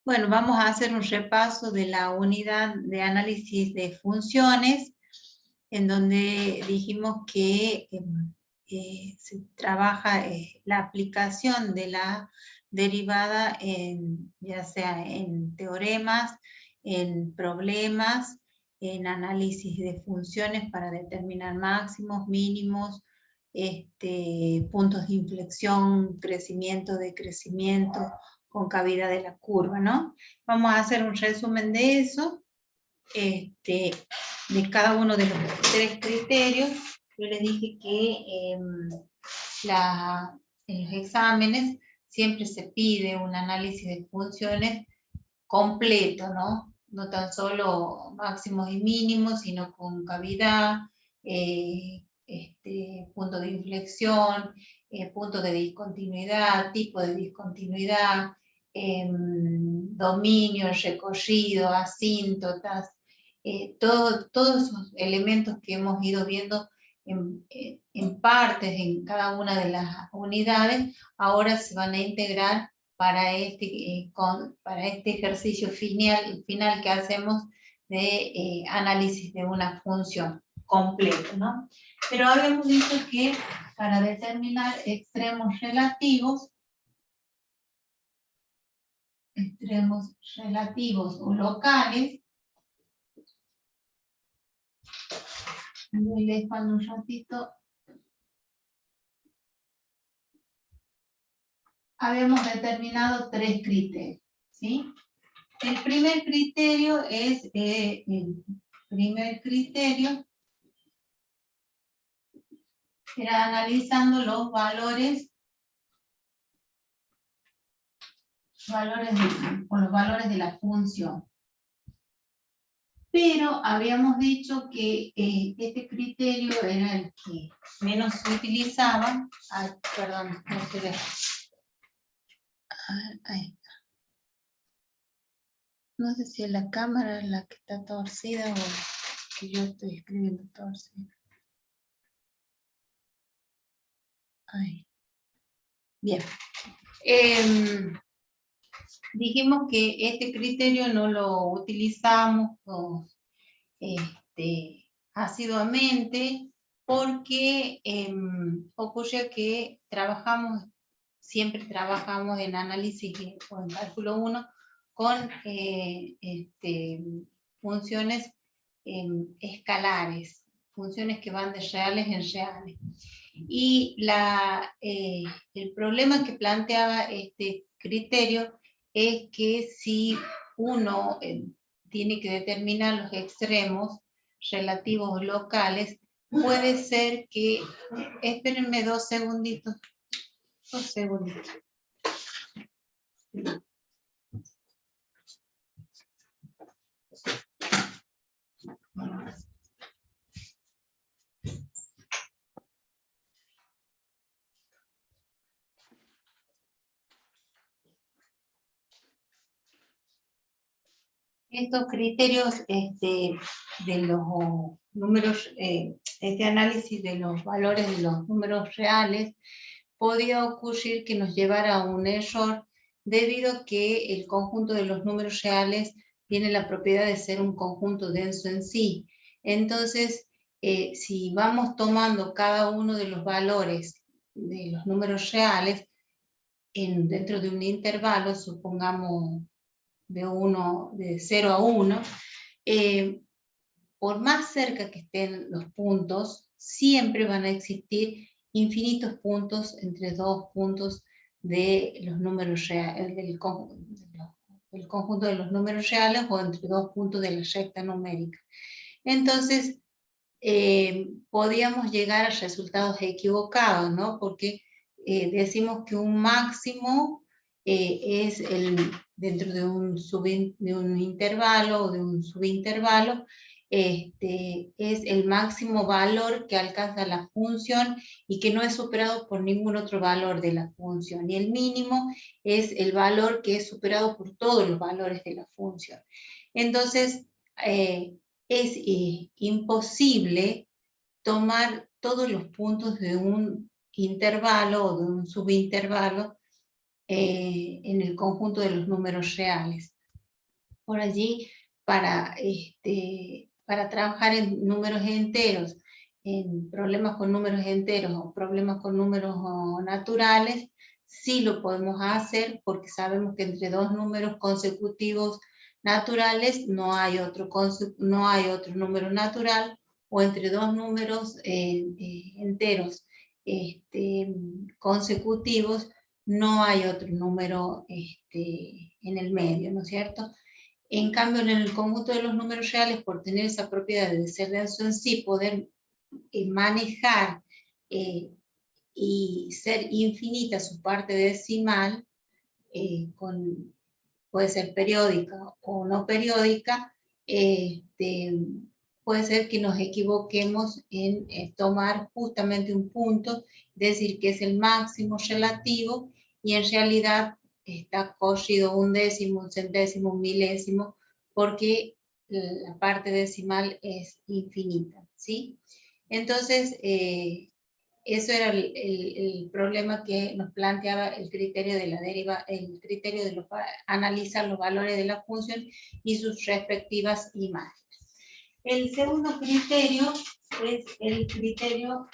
Bueno, vamos a hacer un repaso de la unidad de análisis de funciones, en donde dijimos que se trabaja la aplicación de la derivada ya sea en teoremas, en problemas, en análisis de funciones para determinar máximos, mínimos, puntos de inflexión, crecimiento, decrecimiento, concavidad de la curva, ¿no? Vamos a hacer un resumen de eso, de cada uno de los 3 criterios. Yo les dije que en los exámenes siempre se pide un análisis de funciones completo, ¿no? No tan solo máximos y mínimos, sino con cavidad, punto de inflexión, punto de discontinuidad, tipo de discontinuidad, dominio, recorrido, asíntotas, todos esos elementos que hemos ido viendo en partes en cada una de las unidades, ahora se van a integrar para este ejercicio final que hacemos de análisis de una función completo, ¿no? Pero habíamos dicho que para determinar extremos relativos o locales, voy a leer un ratito. Habíamos determinado 3 criterios, ¿sí? El primer criterio es era analizando los valores de la función. Pero habíamos dicho que este criterio era el que menos se utilizaba. Ay, perdón, no se ve. Ahí está. No sé si es la cámara la que está torcida o que yo estoy escribiendo torcida. Ahí. Bien. Dijimos que este criterio no lo utilizamos asiduamente porque ocurre que siempre trabajamos en análisis o en cálculo 1 con funciones escalares, funciones que van de reales en reales. Y el problema que planteaba este criterio es que si uno tiene que determinar los extremos relativos locales, puede ser que, espérenme 2 segunditos, 2 segunditos. Estos criterios de los números, este análisis de los valores de los números reales, podía ocurrir que nos llevara a un error debido a que el conjunto de los números reales tiene la propiedad de ser un conjunto denso en sí. Entonces, si vamos tomando cada uno de los valores de los números reales dentro de un intervalo, supongamos de 0 a 1, por más cerca que estén los puntos, siempre van a existir infinitos puntos entre 2 puntos de los números reales, del conjunto de los números reales, o entre 2 puntos de la recta numérica. Entonces, podíamos llegar a resultados equivocados, ¿no? Porque decimos que un máximo es dentro de un intervalo o de un subintervalo, es el máximo valor que alcanza la función y que no es superado por ningún otro valor de la función. Y el mínimo es el valor que es superado por todos los valores de la función. Entonces, es imposible tomar todos los puntos de un intervalo o de un subintervalo en el conjunto de los números reales. Por allí, para trabajar en números enteros, en problemas con números enteros o problemas con números naturales, sí lo podemos hacer porque sabemos que entre dos números consecutivos naturales no hay otro número natural, o entre dos números enteros consecutivos no hay otro número en el medio, ¿no es cierto? En cambio, en el conjunto de los números reales, por tener esa propiedad de ser denso en sí, poder manejar y ser infinita su parte decimal, puede ser periódica o no periódica, puede ser que nos equivoquemos en tomar justamente un punto, decir que es el máximo relativo, y en realidad está corrido un décimo, un centésimo, un milésimo, porque la parte decimal es infinita, ¿sí? Entonces, eso era el problema que nos planteaba el criterio de la deriva, el criterio de analizar los valores de la función y sus respectivas imágenes. El segundo criterio es el criterio,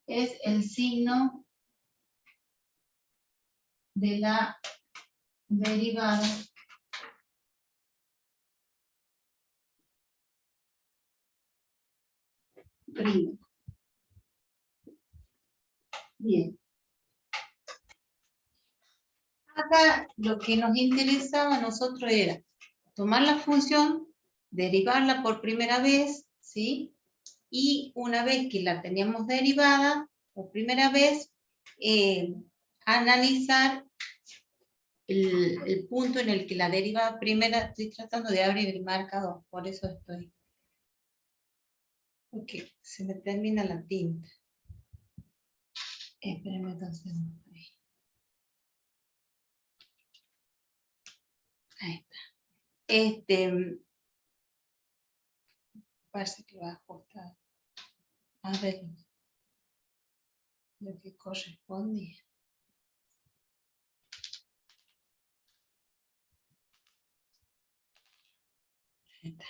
es el signo de la derivada prima. Bien. Acá lo que nos interesaba a nosotros era tomar la función, derivarla por primera vez, ¿sí? Y una vez que la teníamos derivada por primera vez, analizar el punto en el que la derivada primera, estoy tratando de abrir el marcador, por eso estoy. Ok, se me termina la tinta. Espérenme entonces. Ahí está. Parece que va a ajustar. A ver lo que corresponde. Ahí está.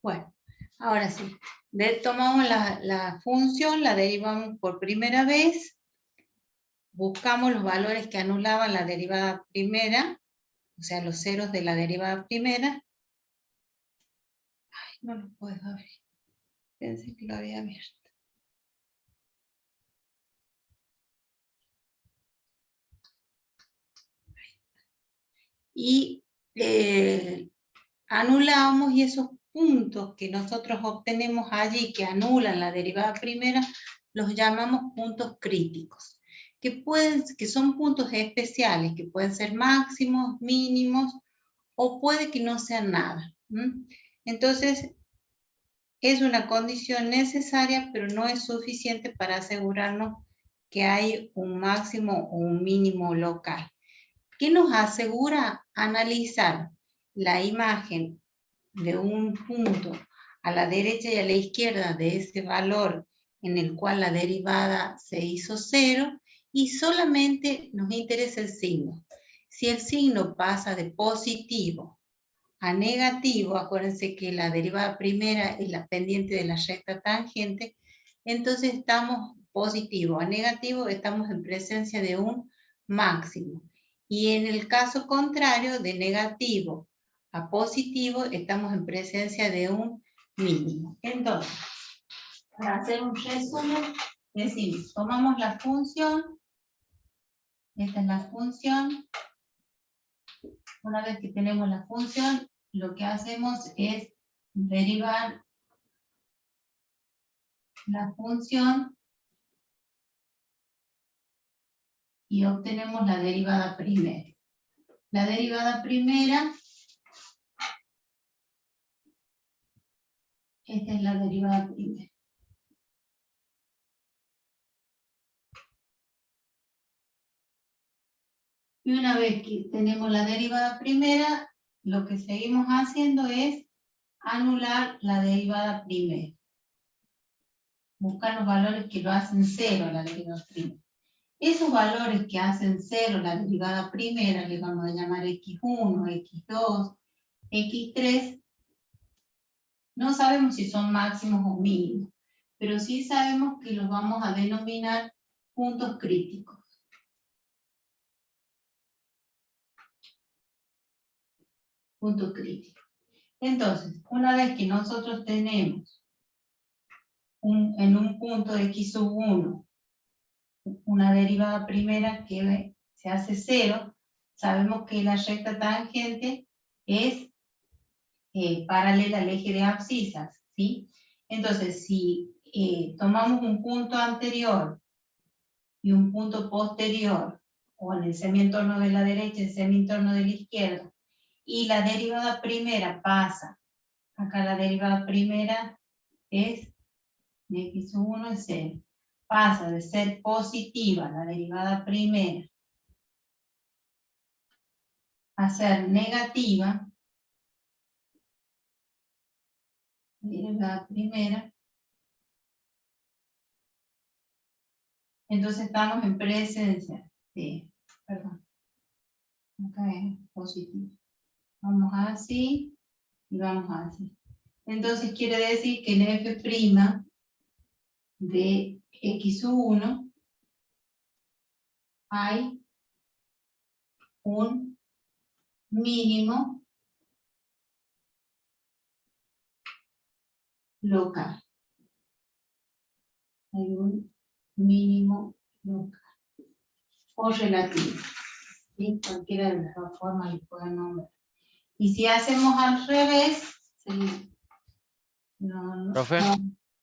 Bueno, ahora sí. Tomamos la función, la derivamos por primera vez, buscamos los valores que anulaban la derivada primera, o sea, los ceros de la derivada primera. Ay, no lo puedo abrir. Pensé que lo había abierto. Y anulamos, y esos puntos que nosotros obtenemos allí, que anulan la derivada primera, los llamamos puntos críticos, que son puntos especiales, que pueden ser máximos, mínimos, o puede que no sean nada. Entonces, es una condición necesaria, pero no es suficiente para asegurarnos que hay un máximo o un mínimo local. ¿Qué nos asegura? Analizar la imagen de un punto a la derecha y a la izquierda de ese valor en el cual la derivada se hizo cero, y solamente nos interesa el signo. Si el signo pasa de positivo a negativo, acuérdense que la derivada primera es la pendiente de la recta tangente, entonces estamos positivo a negativo, estamos en presencia de un máximo. Y en el caso contrario, de negativo a positivo, estamos en presencia de un mínimo. Entonces, para hacer un resumen, decimos, tomamos la función, esta es la función. Una vez que tenemos la función, lo que hacemos es derivar la función y obtenemos la derivada primera. La derivada primera, esta es la derivada primera. Y una vez que tenemos la derivada primera, lo que seguimos haciendo es anular la derivada primera. buscar los valores que lo hacen cero a la derivada primera. Esos valores que hacen cero la derivada primera, le vamos a llamar x1, x2, x3, no sabemos si son máximos o mínimos, pero sí sabemos que los vamos a denominar puntos críticos. Puntos críticos. Entonces, una vez que nosotros tenemos en un punto de x sub 1 una derivada primera que se hace cero, sabemos que la recta tangente es paralela al eje de abscisas, ¿sí? Entonces, si tomamos un punto anterior y un punto posterior, o en el semientorno de la derecha y el semientorno de la izquierda, y la derivada primera pasa, acá la derivada primera es de x1 es 0, pasa de ser positiva la derivada primera a ser negativa, derivada primera, entonces estamos en presencia de, perdón, acá es positivo. Vamos así y vamos así. Entonces quiere decir que en f' de x1 hay un mínimo local. Hay un mínimo local. O relativo. ¿Sí? Cualquiera de las dos formas lo pueden nombrar. Y si hacemos al revés, sí. ¿Profe?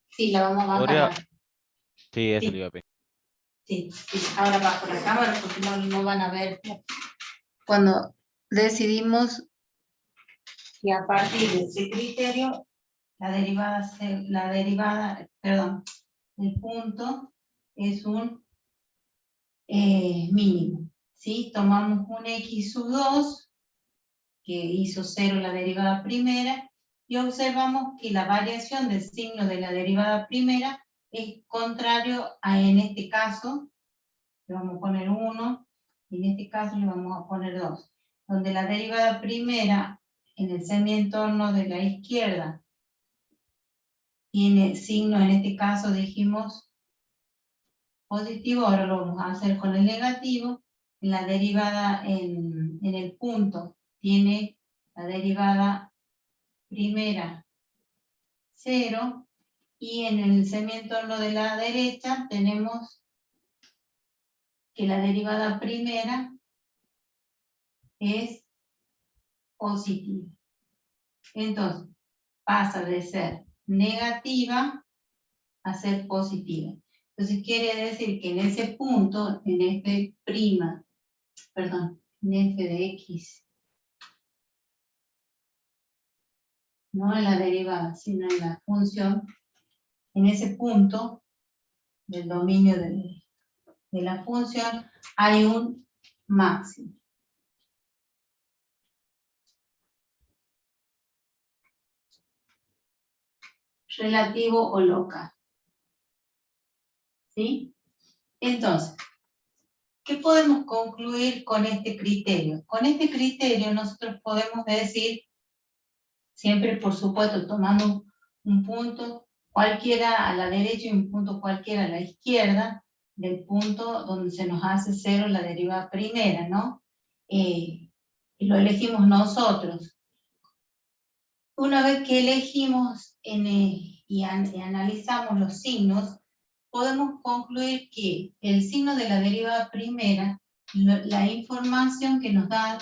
Sí, la vamos a bajar. Sí, eso Sí. le iba a pedir. Sí, ahora bajo la cámara porque no van a ver. Cuando decidimos que a partir de ese criterio, el punto es un mínimo. ¿Sí? Tomamos un x sub 2, que hizo 0 la derivada primera, y observamos que la variación del signo de la derivada primera es contrario a, en este caso, le vamos a poner 1, y en este caso le vamos a poner 2, donde la derivada primera en el semientorno de la izquierda tiene signo, en este caso dijimos positivo, ahora lo vamos a hacer con el negativo. La derivada en el punto tiene la derivada primera 0, y en el semientorno de la derecha tenemos que la derivada primera es positiva. Entonces, pasa de ser negativa a ser positiva. Entonces quiere decir que en ese punto, en f', perdón, en f de x, no en la derivada, sino en la función, en ese punto del dominio de la función hay un máximo. Relativo o local. ¿Sí? Entonces, ¿qué podemos concluir con este criterio? Con este criterio nosotros podemos decir, siempre por supuesto tomando un punto cualquiera a la derecha y un punto cualquiera a la izquierda del punto donde se nos hace 0 la derivada primera, ¿no? Y lo elegimos nosotros. Una vez que elegimos y analizamos los signos, podemos concluir que el signo de la derivada primera, la información que nos da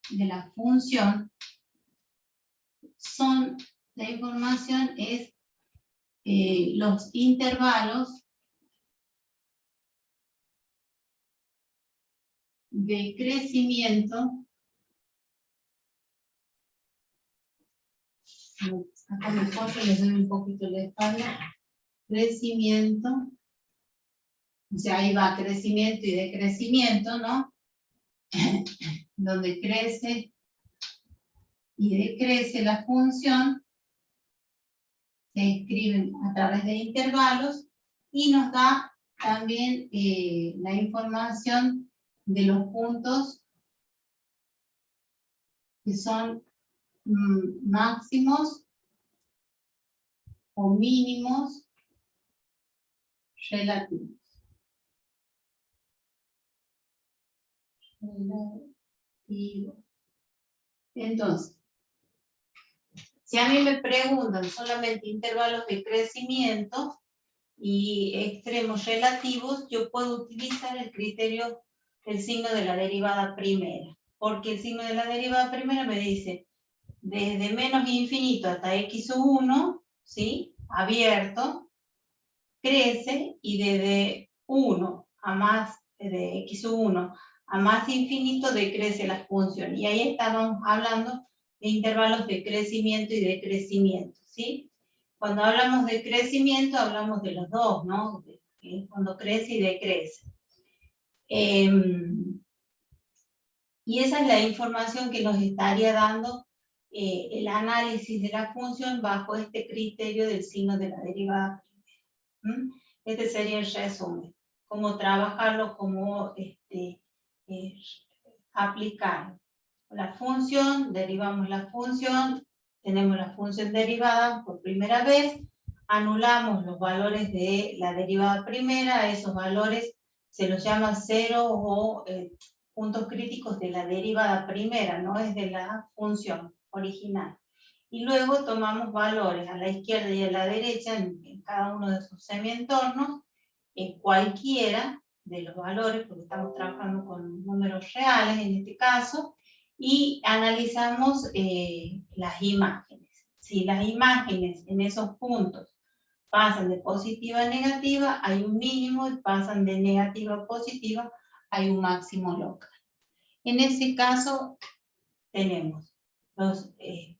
de la función, la información es los intervalos de crecimiento. Acá me pongo, les doy un poquito la espalda. Crecimiento, o sea, ahí va crecimiento y decrecimiento, ¿no? Donde crece y decrece la función se escriben a través de intervalos y nos da también la información de los puntos que son máximos o mínimos relativos. Entonces, si a mí me preguntan solamente intervalos de crecimiento y extremos relativos, yo puedo utilizar el criterio del signo de la derivada primera, porque el signo de la derivada primera me dice desde menos infinito hasta x1, ¿sí? Abierto, crece, y desde 1 a más, de x1 a más infinito decrece la función. Y ahí estábamos hablando de intervalos de crecimiento y decrecimiento, ¿sí? Cuando hablamos de crecimiento, hablamos de los dos, ¿no? Cuando crece y decrece. Y esa es la información que nos estaría dando el análisis de la función bajo este criterio del signo de la derivada primera. Este sería el resumen. Cómo trabajarlo, cómo aplicarlo. La función, derivamos la función, tenemos la función derivada por primera vez, anulamos los valores de la derivada primera, a esos valores se los llama cero o puntos críticos de la derivada primera, no es de la función original. Y luego tomamos valores a la izquierda y a la derecha en cada uno de sus semientornos, en cualquiera de los valores, porque estamos trabajando con números reales en este caso, y analizamos las imágenes. Si las imágenes en esos puntos pasan de positiva a negativa, hay un mínimo, y pasan de negativa a positiva, hay un máximo local. En ese caso tenemos los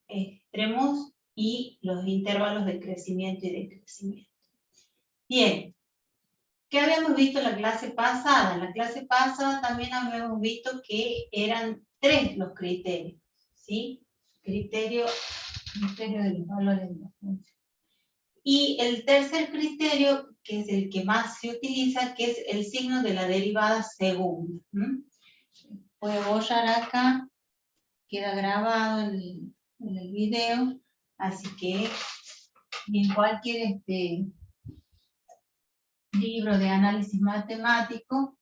extremos y los intervalos de crecimiento y decrecimiento. Bien, ¿qué habíamos visto en la clase pasada? En la clase pasada también habíamos visto que eran 3 los criterios, ¿sí? Criterio de los valores de la función. Y el tercer criterio, que es el que más se utiliza, que es el signo de la derivada segunda. Voy a borrar acá, queda grabado en el video, así que en cualquier libro de análisis matemático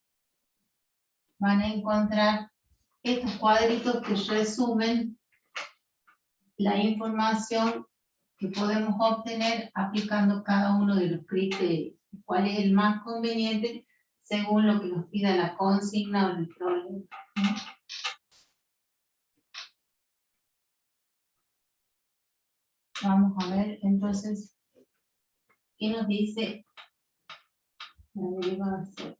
van a encontrar estos cuadritos que resumen la información que podemos obtener aplicando cada uno de los criterios, cuál es el más conveniente según lo que nos pida la consigna o el problema. Vamos a ver entonces qué nos dice la derivada cero.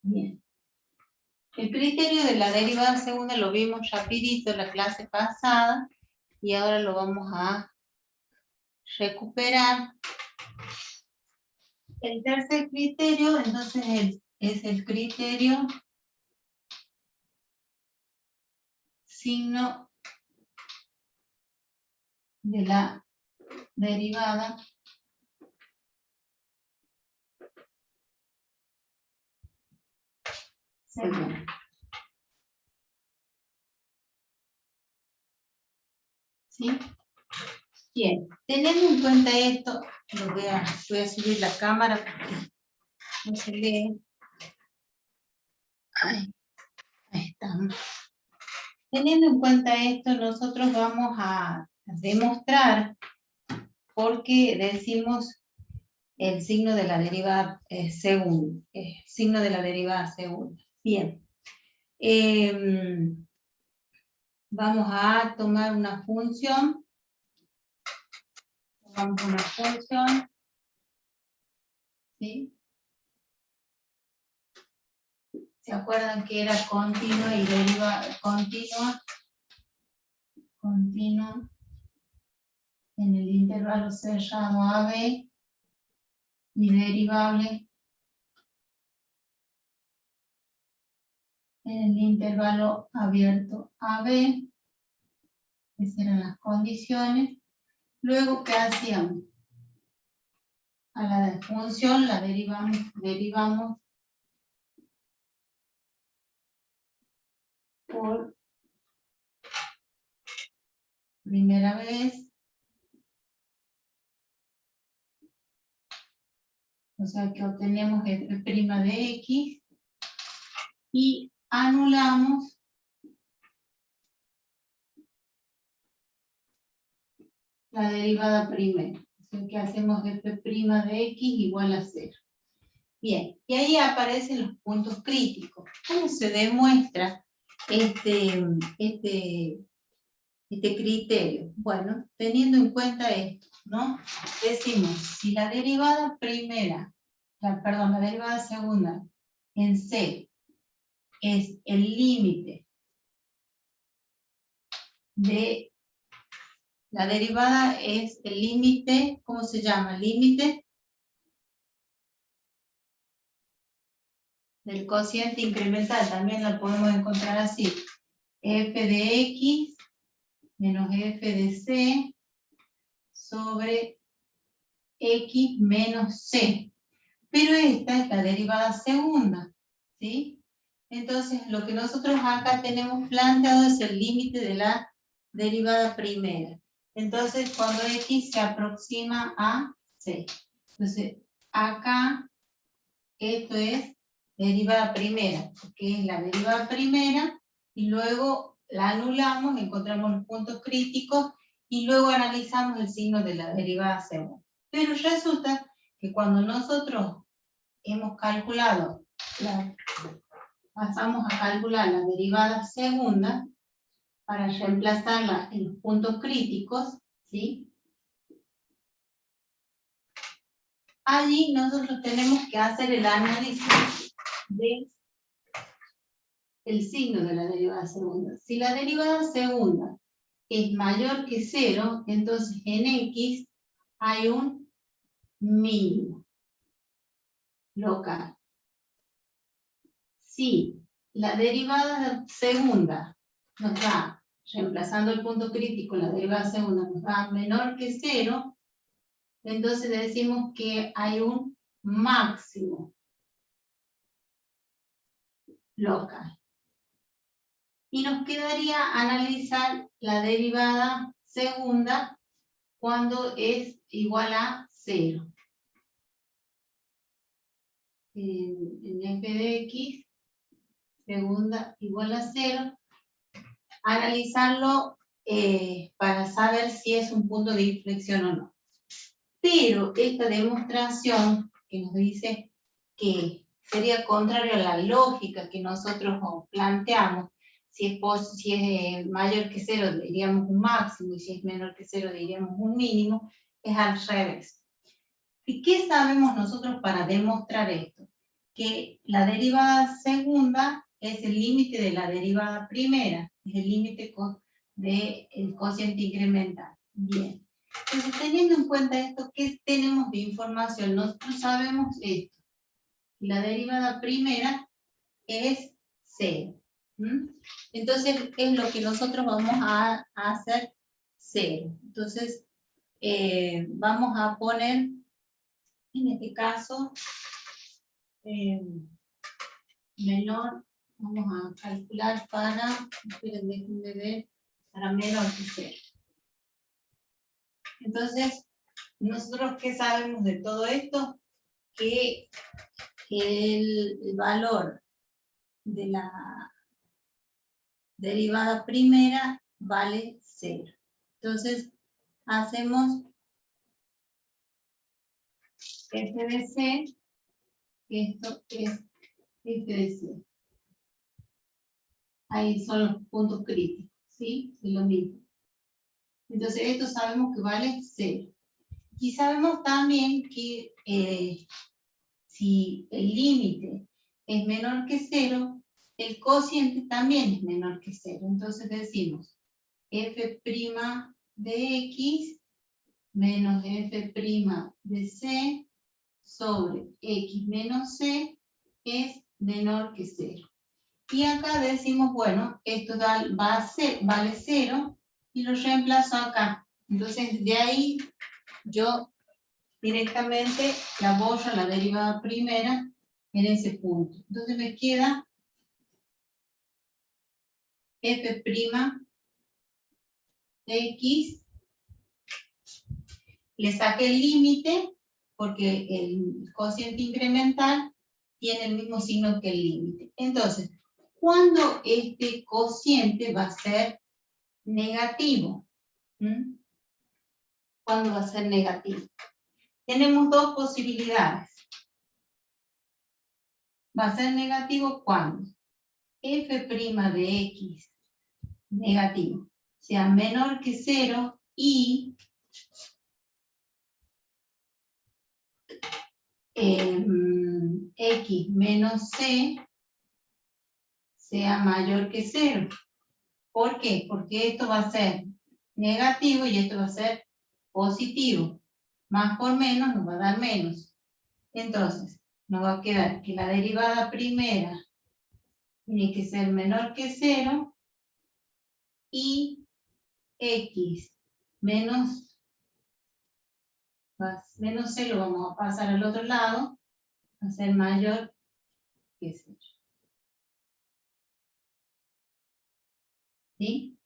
Bien. El criterio de la derivada segunda lo vimos rapidito en la clase pasada y ahora lo vamos a recuperar. El tercer criterio, entonces, es el criterio signo de la derivada segunda. ¿Sí? Bien, teniendo en cuenta esto, voy a subir la cámara porque no se lee. Ahí estamos. Teniendo en cuenta esto, nosotros vamos a demostrar por qué decimos el signo de la derivada segunda. Signo de la derivada segunda. Bien. Vamos a tomar una función. Tomamos una función. ¿Sí? ¿Se acuerdan que era continua y derivada? Continua en el intervalo cerrado AB mi derivable en el intervalo abierto AB. Esas eran las condiciones. Luego, ¿qué hacíamos? A la función la derivamos por primera vez. O sea que obtenemos f' de x y anulamos la derivada primera. O sea que hacemos f' de x igual a 0. Bien, y ahí aparecen los puntos críticos. ¿Cómo se demuestra este criterio? Bueno, teniendo en cuenta esto, ¿no? Decimos, si la derivada primera, la derivada segunda en C es el límite de, la derivada es el límite, ¿cómo se llama? Límite del cociente incremental, también la podemos encontrar así, f de x menos f de c sobre x menos c. Pero esta es la derivada segunda, ¿sí? Entonces, lo que nosotros acá tenemos planteado es el límite de la derivada primera. Entonces, cuando x se aproxima a c. Entonces, acá, esto es derivada primera, que es la derivada primera, y luego la anulamos, encontramos los puntos críticos, y luego analizamos el signo de la derivada segunda. Pero resulta que cuando nosotros hemos calculado, pasamos a calcular la derivada segunda, para reemplazarla en los puntos críticos, ¿sí? Allí nosotros tenemos que hacer el análisis de el signo de la derivada segunda. Si la derivada segunda es mayor que 0, entonces en x hay un mínimo local. Si la derivada segunda nos da, reemplazando el punto crítico, la derivada segunda nos da menor que 0, entonces decimos que hay un máximo local. Y nos quedaría analizar la derivada segunda cuando es igual a 0. En f de x, segunda igual a 0. Analizarlo para saber si es un punto de inflexión o no. Pero esta demostración que nos dice que sería contrario a la lógica que nosotros planteamos, si es mayor que 0 diríamos un máximo, y si es menor que 0 diríamos un mínimo, es al revés. ¿Y qué sabemos nosotros para demostrar esto? Que la derivada segunda es el límite de la derivada primera, es el límite del cociente incremental. Bien. Entonces, teniendo en cuenta esto, ¿qué tenemos de información? Nosotros sabemos esto. La derivada primera es 0. Entonces, es lo que nosotros vamos a hacer 0. Entonces, vamos a poner, en este caso, menor, vamos a calcular para, esperen, déjenme ver, para menor que 0. Entonces, ¿nosotros qué sabemos de todo esto? Que el valor de la derivada primera vale 0. Entonces, hacemos f de c, esto es f de c. Ahí son los puntos críticos, ¿sí? Es lo mismo. Entonces, esto sabemos que vale 0. Y sabemos también que si el límite es menor que 0, el cociente también es menor que 0. Entonces decimos f' de x menos f' de c sobre x menos c es menor que 0. Y acá decimos, bueno, esto vale 0 y lo reemplazo acá. Entonces, de ahí yo directamente la borro la derivada primera en ese punto. Entonces me queda f' de x. Le saqué el límite porque el cociente incremental tiene el mismo signo que el límite. Entonces, ¿cuándo este cociente va a ser negativo? ¿Cuándo va a ser negativo? Tenemos dos posibilidades. ¿Va a ser negativo cuándo? F' de x negativo sea menor que 0 y x menos c sea mayor que 0. ¿Por qué? Porque esto va a ser negativo y esto va a ser positivo. Más por menos nos va a dar menos. Entonces, nos va a quedar que la derivada primera tiene que ser menor que 0 y x menos c lo vamos a pasar al otro lado, va a ser mayor que 0. ¿Sí?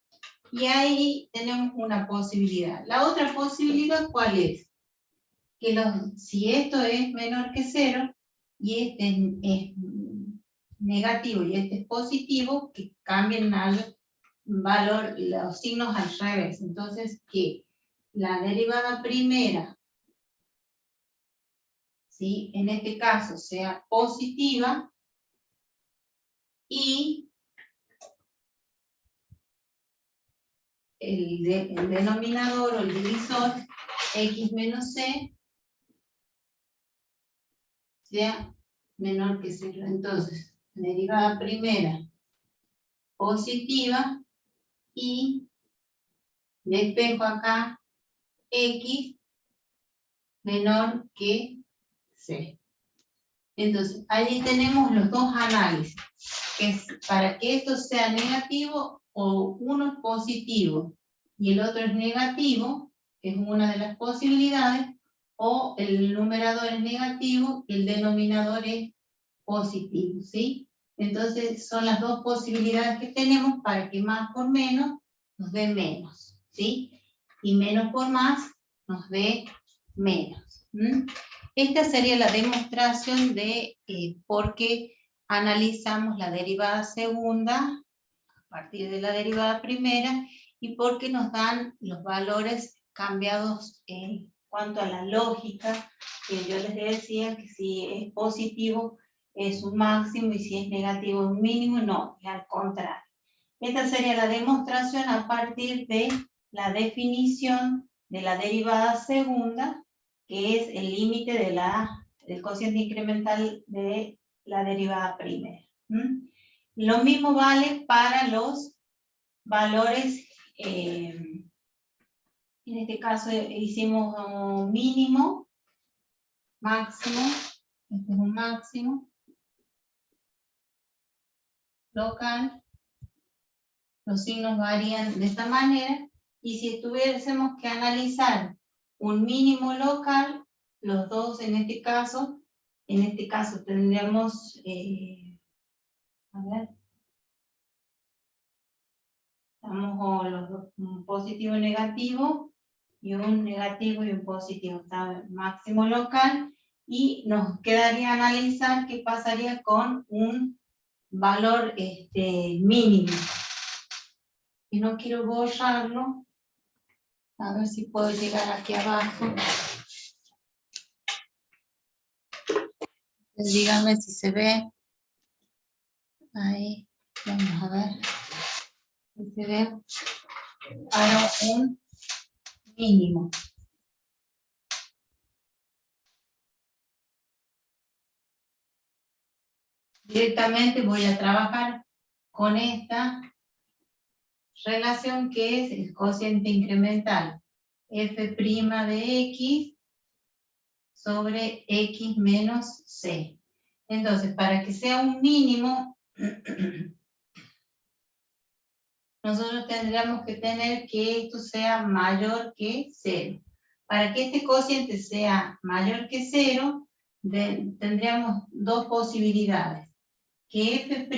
Y ahí tenemos una posibilidad. La otra posibilidad, ¿cuál es? Que si esto es menor que 0 y este es negativo y este es positivo, que cambien al valor, los signos al revés. Entonces, que la derivada primera, ¿sí?, en este caso sea positiva y el denominador o el divisor x menos c sea menor que 0. Entonces, derivada primera positiva y despejo acá x menor que c. Entonces, ahí tenemos los dos análisis, que es para que esto sea negativo o uno es positivo y el otro es negativo, que es una de las posibilidades, o el numerador es negativo y el denominador es positivo, ¿sí? Entonces, son las dos posibilidades que tenemos para que más por menos nos dé menos, ¿sí? Y menos por más nos dé menos. Esta sería la demostración de por qué analizamos la derivada segunda a partir de la derivada primera y por qué nos dan los valores cambiados en cuanto a la lógica, que yo les decía que si es positivo es un máximo y si es negativo es un mínimo. No, es al contrario. Esta sería la demostración a partir de la definición de la derivada segunda, que es el límite del cociente incremental de la derivada primera. Lo mismo vale para los valores, en este caso hicimos un mínimo, máximo, este es un máximo, local, los signos varían de esta manera, y si tuviésemos que analizar un mínimo local, los dos en este caso tendríamos, a ver, estamos los dos, un positivo y negativo, y un negativo y un positivo, está el máximo local, y nos quedaría analizar qué pasaría con un valor mínimo. Y no quiero borrarlo, a ver si puedo llegar aquí abajo. Díganme si se ve. Ahí, vamos a ver. Si se ve. Ahora un mínimo. Directamente voy a trabajar con esta relación que es el cociente incremental f' de x sobre X menos C. Entonces, para que sea un mínimo, nosotros tendríamos que tener que esto sea mayor que 0. Para que este cociente sea mayor que 0, tendríamos dos posibilidades. Que f'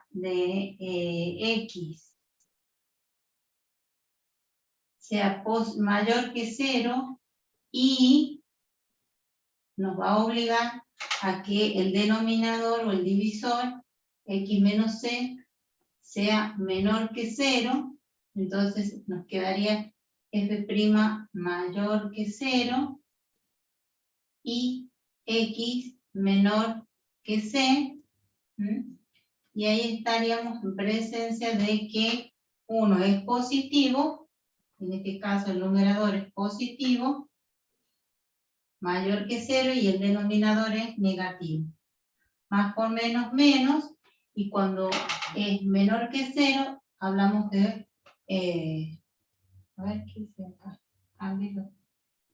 de X sea mayor que 0 y nos va a obligar a que el denominador o el divisor, X menos C, sea menor que 0, entonces nos quedaría f' mayor que 0 y X menor que C, y ahí estaríamos en presencia de que uno es positivo, en este caso el numerador es positivo, mayor que 0 y el denominador es negativo. Más por menos, menos, y cuando es menor que 0, hablamos de, a ver qué es acá,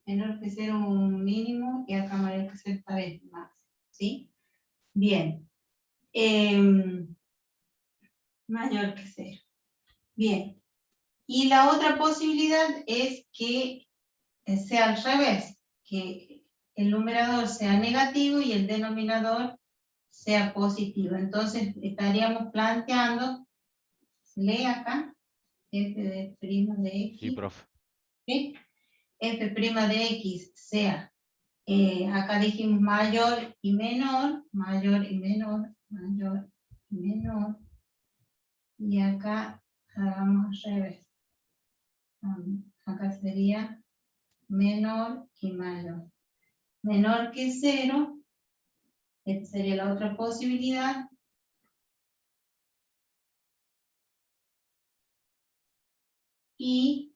menor que 0 un mínimo, y acá mayor que 0 esta vez más, ¿sí? Bien. Mayor que 0. Bien. Y la otra posibilidad es que sea al revés, que el numerador sea negativo y el denominador sea positivo. Entonces estaríamos planteando, se lee acá, f de prima de x. Sí, profe. ¿Sí? F' de x sea, acá dijimos mayor y menor, mayor y menor, mayor y menor. Y acá hagamos al revés. Acá sería menor y mayor. Menor que 0, esta sería la otra posibilidad. Y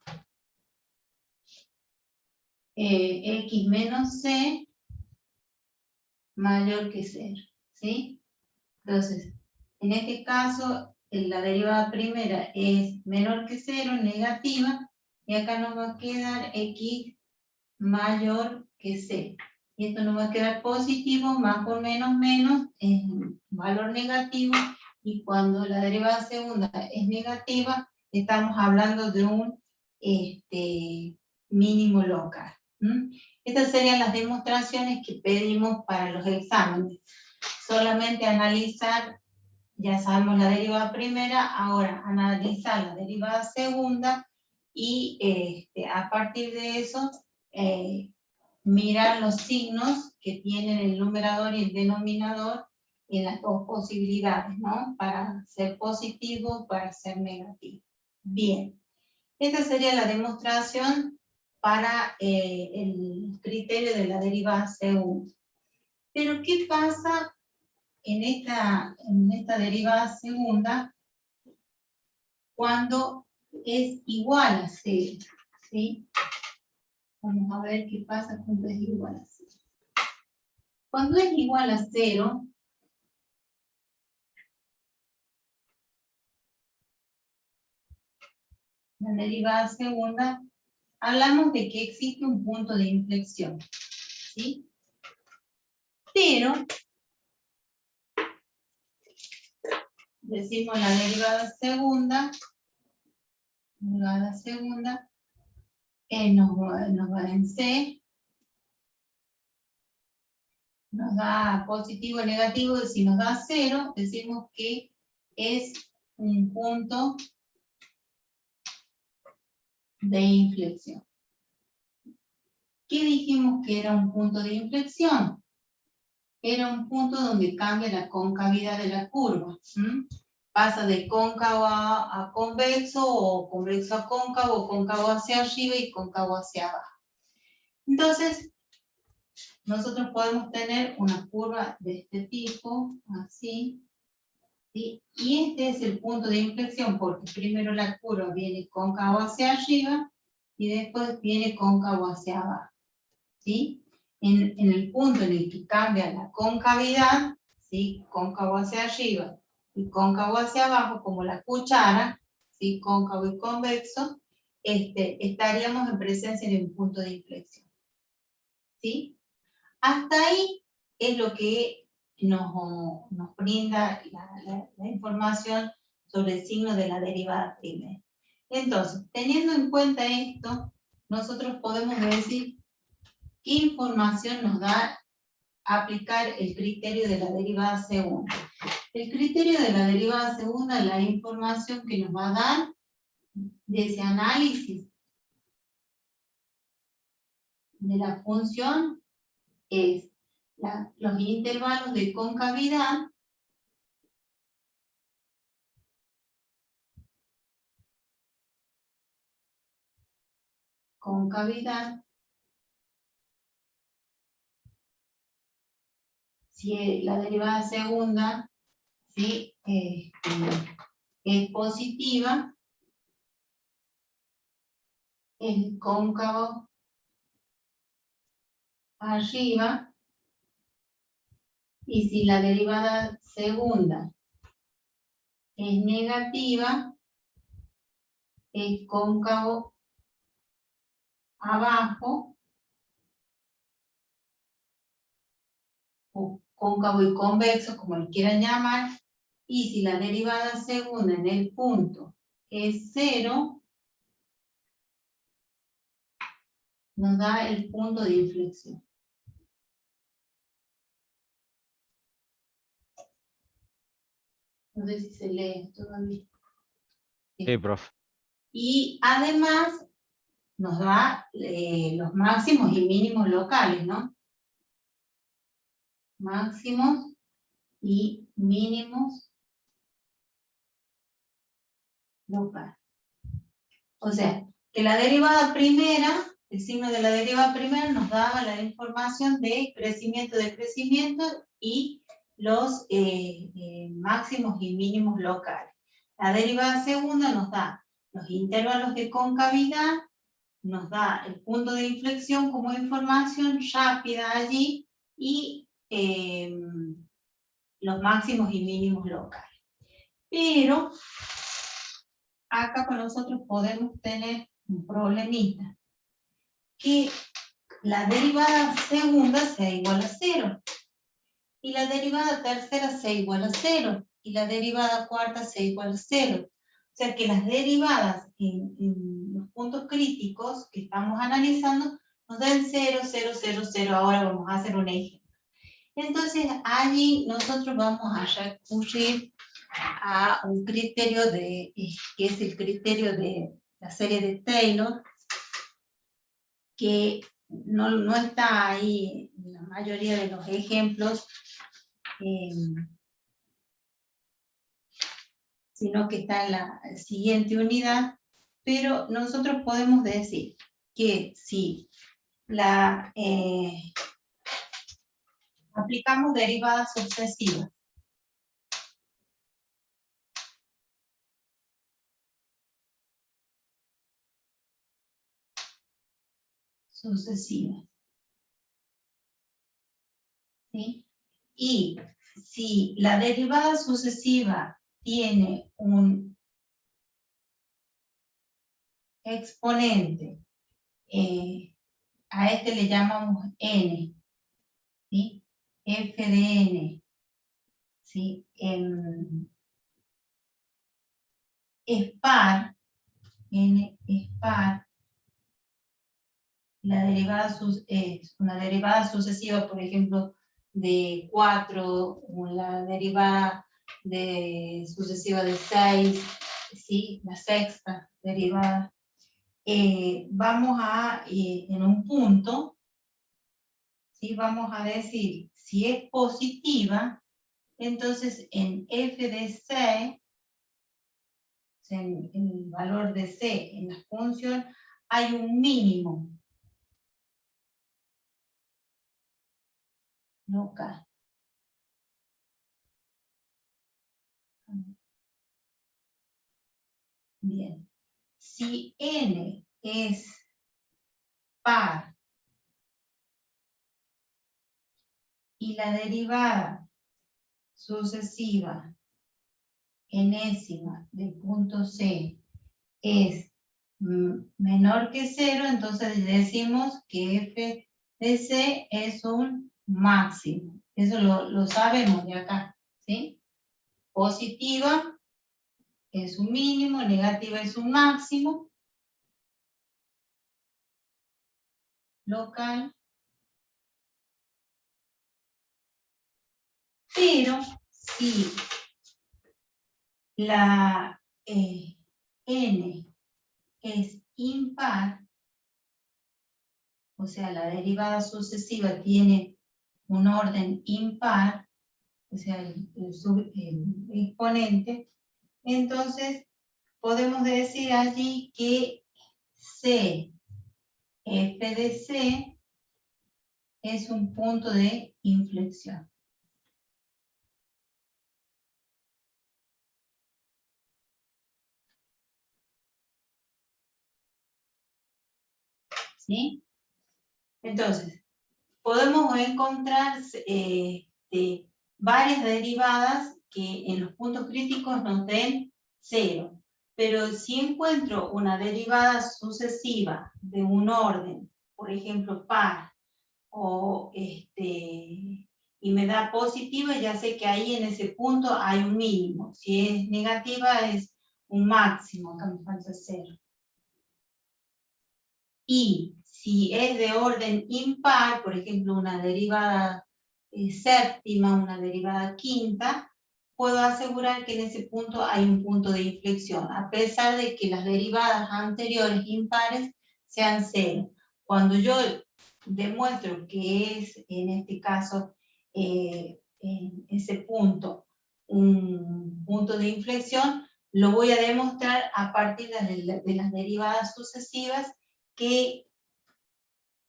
X menos C mayor que 0. ¿Sí? Entonces, en este caso, la derivada primera es menor que 0, negativa, y acá nos va a quedar X mayor que C. Y esto nos va a quedar positivo, más por menos, menos, es valor negativo, y cuando la derivada segunda es negativa, estamos hablando de un mínimo local. Estas serían las demostraciones que pedimos para los exámenes. Solamente analizar, ya sabemos la derivada primera, ahora analizar la derivada segunda, y a partir de eso, mirar los signos que tienen el numerador y el denominador en las dos posibilidades, ¿no? Para ser positivo, para ser negativo. Bien, esta sería la demostración para el criterio de la derivada segunda. Pero ¿qué pasa en esta derivada segunda cuando es igual a 0? ¿Sí? Vamos a ver qué pasa cuando es igual a 0. Cuando es igual a 0, la derivada segunda, hablamos de que existe un punto de inflexión, ¿sí? Pero decimos la derivada segunda nos va en C, nos da positivo o negativo, y si nos da 0, decimos que es un punto de inflexión. ¿Qué dijimos que era un punto de inflexión? Era un punto donde cambia la concavidad de la curva. Pasa de cóncavo a convexo, o convexo a cóncavo, o cóncavo hacia arriba y cóncavo hacia abajo. Entonces, nosotros podemos tener una curva de este tipo, así, ¿sí? Y este es el punto de inflexión, porque primero la curva viene cóncavo hacia arriba y después viene cóncavo hacia abajo, ¿sí? En el punto en el que cambia la concavidad, ¿sí? Cóncavo hacia arriba y cóncavo hacia abajo, como la cuchara, ¿sí? Cóncavo y convexo, estaríamos en presencia de un punto de inflexión, ¿sí? Hasta ahí es lo que nos brinda la información sobre el signo de la derivada primera. Entonces, teniendo en cuenta esto, nosotros podemos decir qué información nos da aplicar el criterio de la derivada segunda. El criterio de la derivada segunda es la información que nos va a dar de ese análisis de la función es los intervalos de concavidad si la derivada segunda, ¿sí? Es positiva, es cóncavo arriba, y si la derivada segunda es negativa, es cóncavo abajo, o cóncavo y convexo, como le quieran llamar, y si la derivada segunda en el punto es 0, nos da el punto de inflexión. No sé si se lee todavía. Sí, profe. Y además nos da los máximos y mínimos locales, ¿no? Máximos y mínimos locales. O sea, que la derivada primera, el signo de la derivada primera nos daba la información de crecimiento, decrecimiento y los máximos y mínimos locales. La derivada segunda nos da los intervalos de concavidad, nos da el punto de inflexión como información rápida allí y los máximos y mínimos locales. Pero acá con nosotros podemos tener un problemita, que la derivada segunda sea igual a 0, y la derivada tercera sea igual a 0, y la derivada cuarta sea igual a 0. O sea que las derivadas en los puntos críticos que estamos analizando nos dan 0, 0, 0, 0. Ahora vamos a hacer un ejemplo. Entonces allí nosotros vamos a recurrir a un criterio que es el criterio de la serie de Taylor, que no está ahí en la mayoría de los ejemplos, sino que está en la siguiente unidad, pero nosotros podemos decir que si aplicamos derivadas sucesivas, ¿sí? Y si la derivada sucesiva tiene un exponente, a este le llamamos n, ¿sí? F de n, ¿sí? Es par, n es par, la derivada es una derivada sucesiva, por ejemplo, de 4, o la derivada sucesiva de 6, ¿sí? La sexta derivada. Vamos a, en un punto, ¿sí? Vamos a decir, si es positiva, entonces en f de c, o sea, en el valor de c en la función, hay un mínimo local. Bien. Si n es par y la derivada sucesiva enésima del punto C es menor que 0, entonces decimos que f de C es un máximo. Eso lo sabemos de acá, ¿sí? Positiva es un mínimo, negativa es un máximo. Local. Pero si la n es impar, o sea, la derivada sucesiva tiene un orden impar, o sea, el exponente, entonces podemos decir allí que C, f de C, es un punto de inflexión. ¿Sí? Entonces, podemos encontrar varias derivadas que en los puntos críticos nos den 0. Pero si encuentro una derivada sucesiva de un orden, por ejemplo, par, y me da positiva, ya sé que ahí en ese punto hay un mínimo. Si es negativa, es un máximo, acá me falta 0. Y si es de orden impar, por ejemplo, una derivada séptima, una derivada quinta, puedo asegurar que en ese punto hay un punto de inflexión, a pesar de que las derivadas anteriores impares sean 0. Cuando yo demuestro que es, en este caso, en ese punto, un punto de inflexión, lo voy a demostrar a partir de las derivadas sucesivas que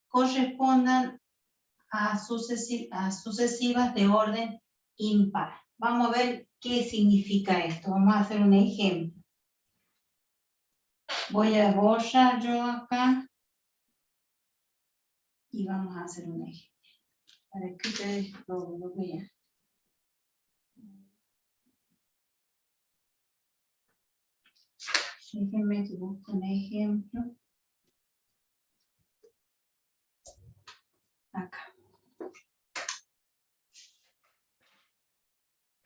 correspondan a sucesivas de orden impar. Vamos a ver qué significa esto. Vamos a hacer un ejemplo. Voy a borrar yo acá y vamos a hacer un ejemplo para que ustedes lo vean. Déjenme que busque un ejemplo. Acá.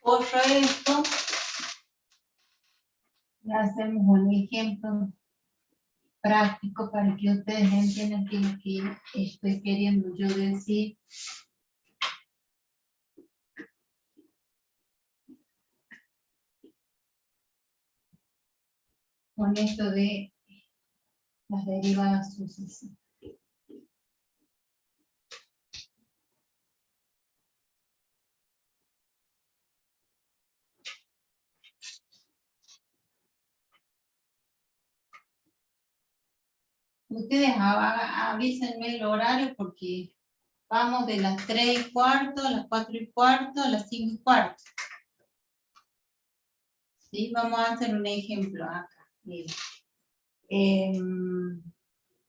Borro esto. Y hacemos un ejemplo práctico para que ustedes entiendan qué es lo que estoy queriendo yo decir. Con esto de las derivadas sucesivas. Ustedes avísenme el horario porque vamos de las 3:15 a las 4:15 a las 5:15. ¿Sí? Vamos a hacer un ejemplo acá. Miren.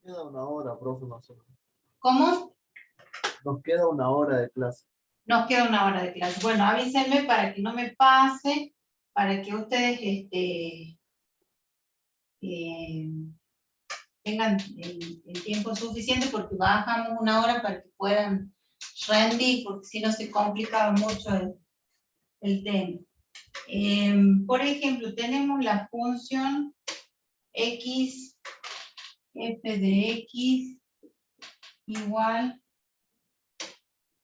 Queda una hora, profe, más o menos. ¿Cómo? Nos queda una hora de clase. Nos queda una hora de clase. Bueno, avísenme para que no me pase, para que ustedes tengan el tiempo suficiente, porque bajamos una hora para que puedan rendir, porque si no se complica mucho el tema. Por ejemplo, tenemos la función x, f de x igual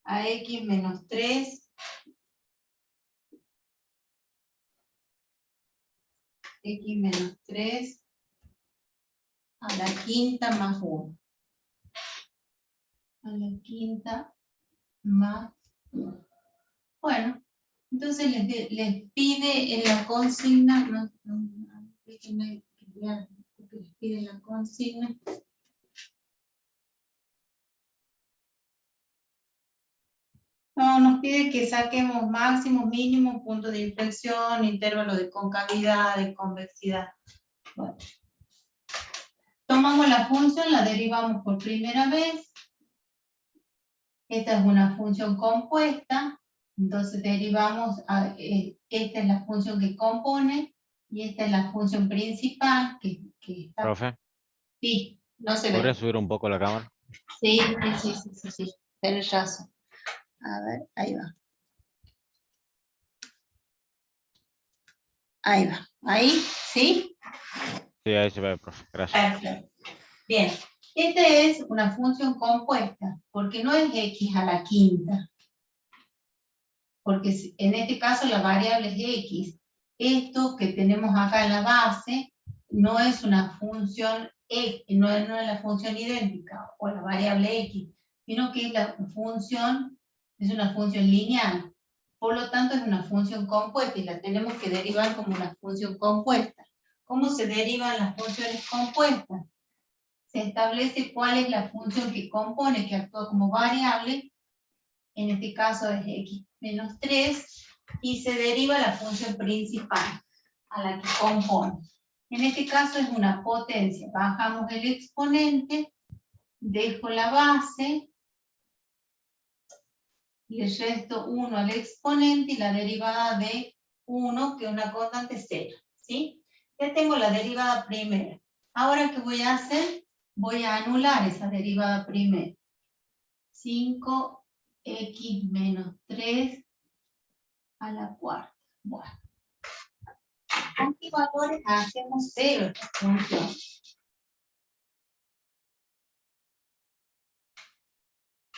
a x menos 3, x menos 3 a la quinta más 1. A la quinta más 1. Bueno, entonces les pide en la consigna, déjenme ver lo que les pide en la consigna. No, nos pide que saquemos máximos, mínimos, puntos de inflexión, intervalo de concavidad, de convexidad. Bueno. Tomamos la función, la derivamos por primera vez. Esta es una función compuesta. Entonces derivamos, esta es la función que compone, y esta es la función principal que está... Profe, Sí, no se ve. ¿podría subir un poco la cámara? Sí, tenés razón. A ver, ahí va. Ahí va. Ahí, ¿sí? Sí, ahí se ve, profe. Gracias. Perfecto. Bien. Esta es una función compuesta, porque no es x a la quinta. Porque en este caso la variable es x. Esto que tenemos acá en la base no es una función x, no es la función idéntica o la variable x, sino que es una función lineal. Por lo tanto es una función compuesta y la tenemos que derivar como una función compuesta. ¿Cómo se derivan las funciones compuestas? Se establece cuál es la función que compone, que actúa como variable, en este caso es x menos 3, y se deriva la función principal, a la que compone. En este caso es una potencia. Bajamos el exponente, dejo la base, le resto 1 al exponente y la derivada de 1, que es una constante 0. ¿Sí? Ya tengo la derivada primera. Ahora, ¿qué voy a hacer? Voy a anular esa derivada primera. 5x menos 3 a la cuarta. Bueno. ¿Con qué valores hacemos 0 esta función?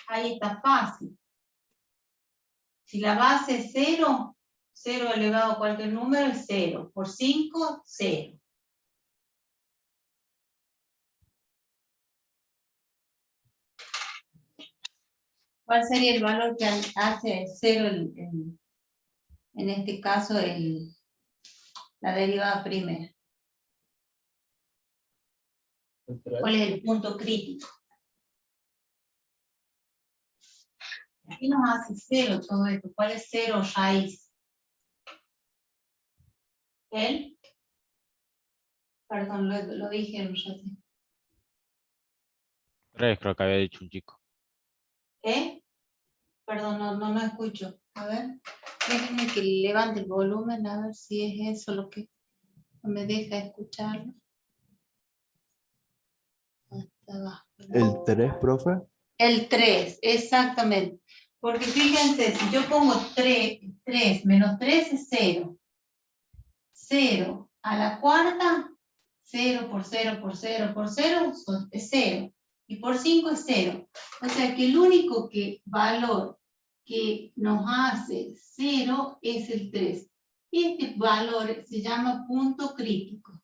Ahí está fácil. Si la base es 0, 0 elevado a cualquier número es 0. Por 5, 0. ¿Cuál sería el valor que hace 0 en este caso la derivada primera? ¿Cuál es el punto crítico? Aquí nos hace 0 todo esto. ¿Cuál es 0 raíz? ¿El? Perdón, lo dije en recién. 3 creo que había dicho un chico. ¿Qué? Perdón, no escucho. A ver, déjenme que levante el volumen, a ver si es eso lo que no me deja escucharlo. Hasta abajo. ¿El 3, profe? El 3, exactamente. Porque fíjense, si yo pongo 3 menos 3 es 0. 0 a la cuarta, 0 por 0 por 0 por 0 es 0. Y por 5 es 0. O sea que el único valor que nos hace 0 es el 3. Este valor se llama punto crítico.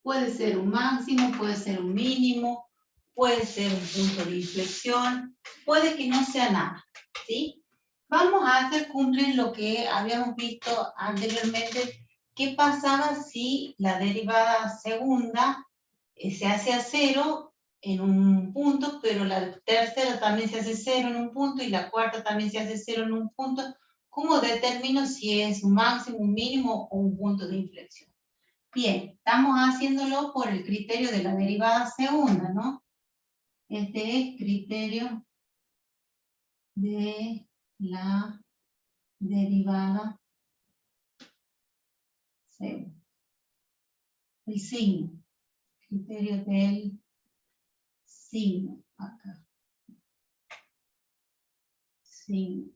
Puede ser un máximo, puede ser un mínimo, puede ser un punto de inflexión, puede que no sea nada, ¿sí? Vamos a hacer cumplir lo que habíamos visto anteriormente. ¿Qué pasaba si la derivada segunda se hace a 0 en un punto, pero la tercera también se hace 0 en un punto y la cuarta también se hace 0 en un punto? ¿Cómo determino si es un máximo, un mínimo o un punto de inflexión? Bien, estamos haciéndolo por el criterio de la derivada segunda, ¿no? Este es criterio de la derivada segunda. El signo. Criterio del signo. Acá. Signo.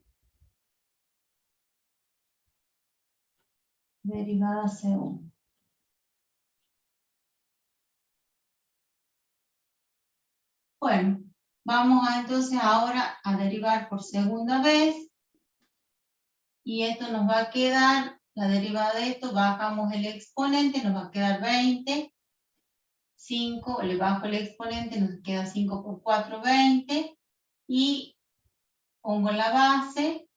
Derivada segunda. Bueno, vamos entonces ahora a derivar por segunda vez. Y esto nos va a quedar, la derivada de esto, bajamos el exponente, nos va a quedar 20. 5, le bajo el exponente, nos queda 5 por 4, 20. Y pongo la base,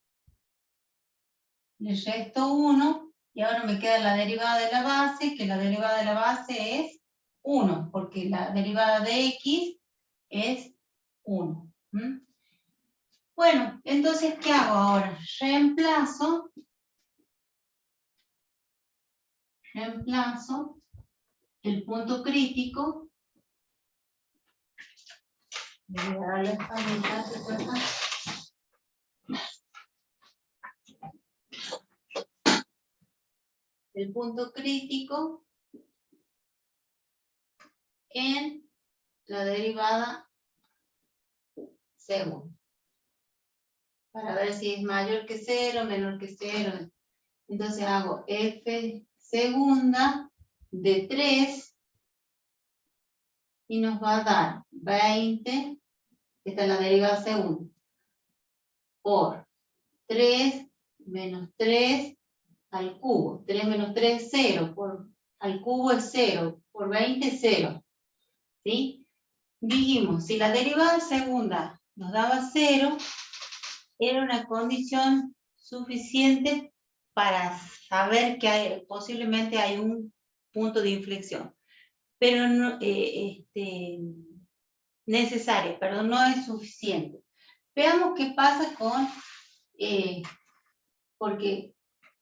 le resto 1. Y ahora me queda la derivada de la base, que la derivada de la base es 1, porque la derivada de x es 1. Bueno, entonces, ¿qué hago ahora? Reemplazo el punto crítico. Voy a darle esta mitad, el punto crítico en la derivada segundos. Para ver si es mayor que 0, menor que 0. Entonces hago f segunda de 3 y nos va a dar 20, esta es la derivada segunda, por 3 menos 3 al cubo. 3 menos 3 es 0, al cubo es 0, por 20 es 0. ¿Sí? Dijimos, si la derivada segunda nos daba 0, era una condición suficiente para saber que posiblemente hay un punto de inflexión, pero no, necesaria, pero no es suficiente. Veamos qué pasa con, porque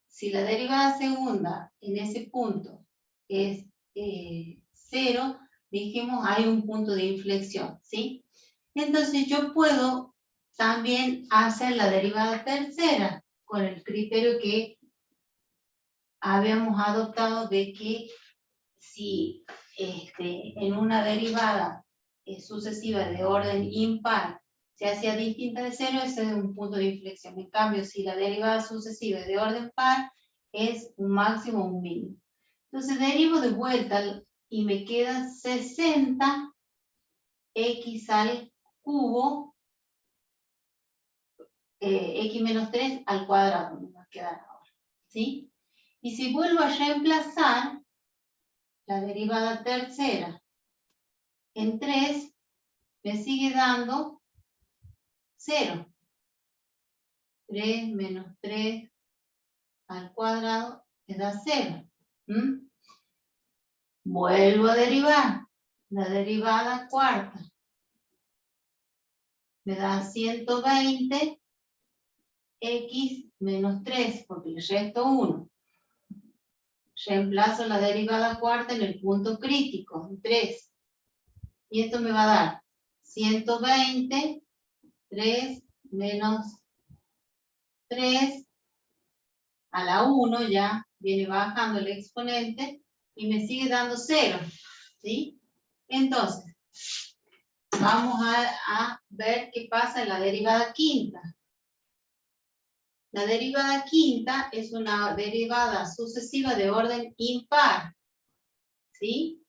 si la derivada segunda en ese punto es 0, dijimos hay un punto de inflexión, ¿sí? Entonces yo puedo también hacer la derivada tercera con el criterio que habíamos adoptado de que si en una derivada sucesiva de orden impar se hacía distinta de 0, ese es un punto de inflexión. En cambio, si la derivada sucesiva es de orden par, es un máximo o un mínimo. Entonces derivo de vuelta y me queda 60 x al cubo, x menos 3 al cuadrado, me va a quedar ahora, ¿sí? Y si vuelvo a reemplazar la derivada tercera en 3, me sigue dando 0. 3 menos 3 al cuadrado me da 0. Vuelvo a derivar. La derivada cuarta me da 120 x menos 3, porque le resto 1. Reemplazo la derivada cuarta en el punto crítico, en 3. Y esto me va a dar 120, 3 menos 3 a la 1, ya viene bajando el exponente y me sigue dando 0, ¿sí? Entonces, vamos a ver qué pasa en la derivada quinta. La derivada quinta es una derivada sucesiva de orden impar, ¿sí?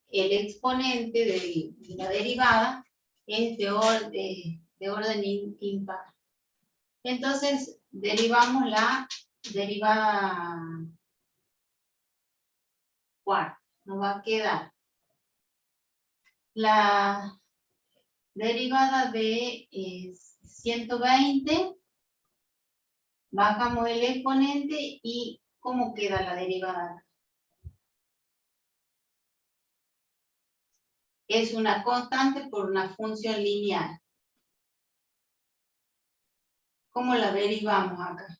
El exponente de la derivada es de orden impar. Entonces, derivamos la derivada cuarta. Nos va a quedar la derivada de 120, bajamos el exponente y ¿cómo queda la derivada? Es una constante por una función lineal. ¿Cómo la derivamos acá?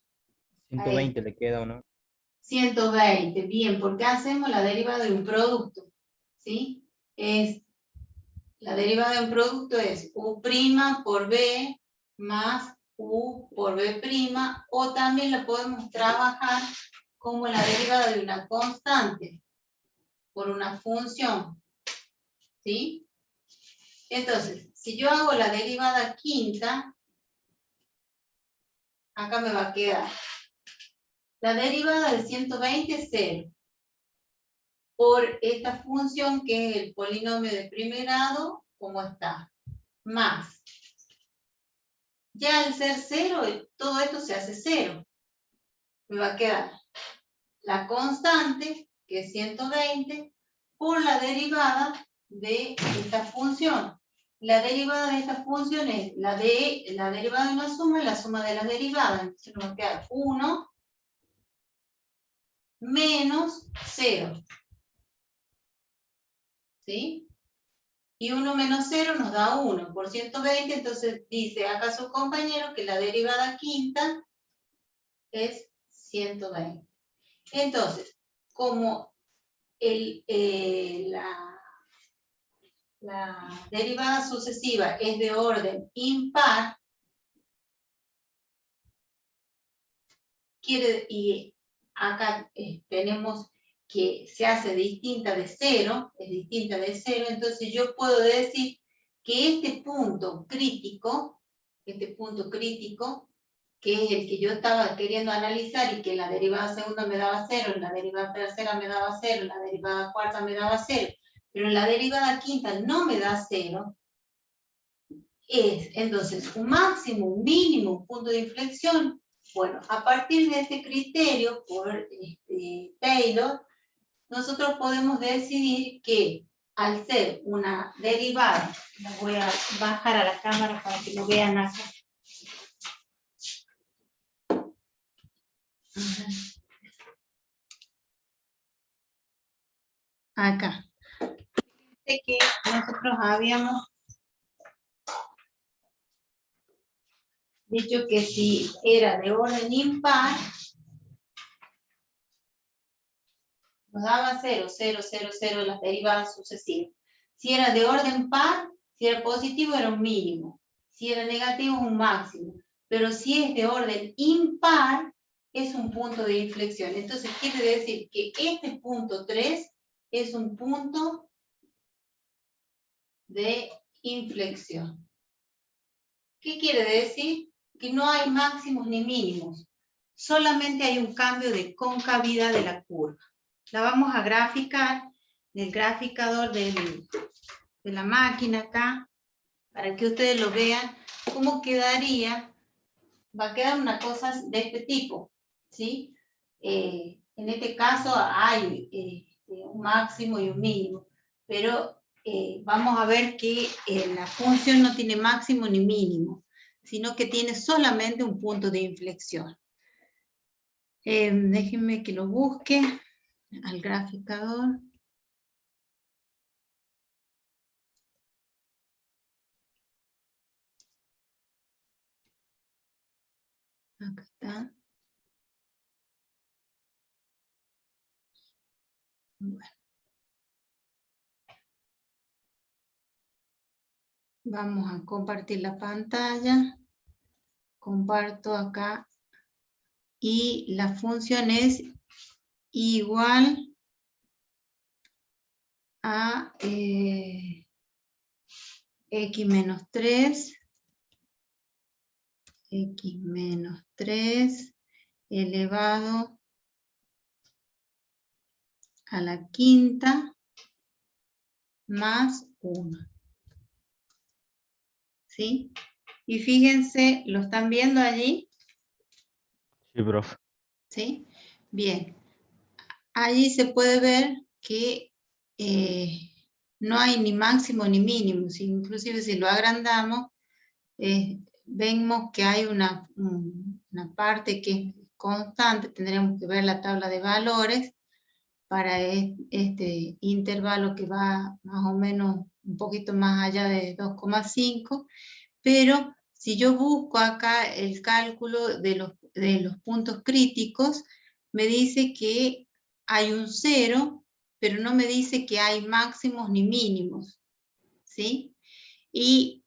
120 le queda, ¿o no? 120, bien, porque hacemos la derivada de un producto, ¿sí? La derivada de un producto es U' por B más U por B', o también la podemos trabajar como la derivada de una constante por una función, ¿sí? Entonces, si yo hago la derivada quinta, acá me va a quedar la derivada de 120 es 0 por esta función que es el polinomio de primer grado, como está, más. Ya al ser 0, todo esto se hace 0. Me va a quedar la constante, que es 120, por la derivada de esta función. La derivada de esta función es la derivada de una suma y la suma de las derivadas. Entonces nos va a quedar 1 menos 0. ¿Sí? Y 1 menos 0 nos da 1 por 120, entonces dice acá su compañero que la derivada quinta es 120. Entonces, como la derivada sucesiva es de orden impar, y acá tenemos que se hace distinta de 0, es distinta de 0, entonces yo puedo decir que este punto crítico este punto crítico, que es el que yo estaba queriendo analizar y que la derivada segunda me daba 0, en la derivada tercera me daba 0, en la derivada cuarta me daba 0, pero en la derivada quinta no me da 0, es entonces un máximo, un mínimo, un punto de inflexión. Bueno, a partir de este criterio por Taylor, nosotros podemos decidir que al ser una derivada, la voy a bajar a la cámara para que lo vean acá. Acá. Fíjense que nosotros habíamos dicho que si era de orden impar, nos daba 0, 0, 0, 0 las derivadas sucesivas. Si era de orden par, si era positivo era un mínimo. Si era negativo es un máximo. Pero si es de orden impar, es un punto de inflexión. Entonces quiere decir que este punto 3 es un punto de inflexión. ¿Qué quiere decir? Que no hay máximos ni mínimos. Solamente hay un cambio de concavidad de la curva. La vamos a graficar del graficador de la máquina acá, para que ustedes lo vean, cómo quedaría. Va a quedar una cosa de este tipo, ¿sí? En este caso hay un máximo y un mínimo, pero vamos a ver que la función no tiene máximo ni mínimo, sino que tiene solamente un punto de inflexión. Déjenme que lo busque al graficador. Acá está. Bueno. Vamos a compartir la pantalla. Comparto acá. Y la función es igual a x menos 3 elevado a la quinta más 1. ¿Sí? Y fíjense, ¿lo están viendo allí? Sí, profe. ¿Sí? Bien. Allí se puede ver que no hay ni máximo ni mínimo. Inclusive si lo agrandamos, vemos que hay una parte que es constante. Tendremos que ver la tabla de valores para este intervalo que va más o menos un poquito más allá de 2,5, pero si yo busco acá el cálculo de los puntos críticos, me dice que hay un 0, pero no me dice que hay máximos ni mínimos, ¿sí? Y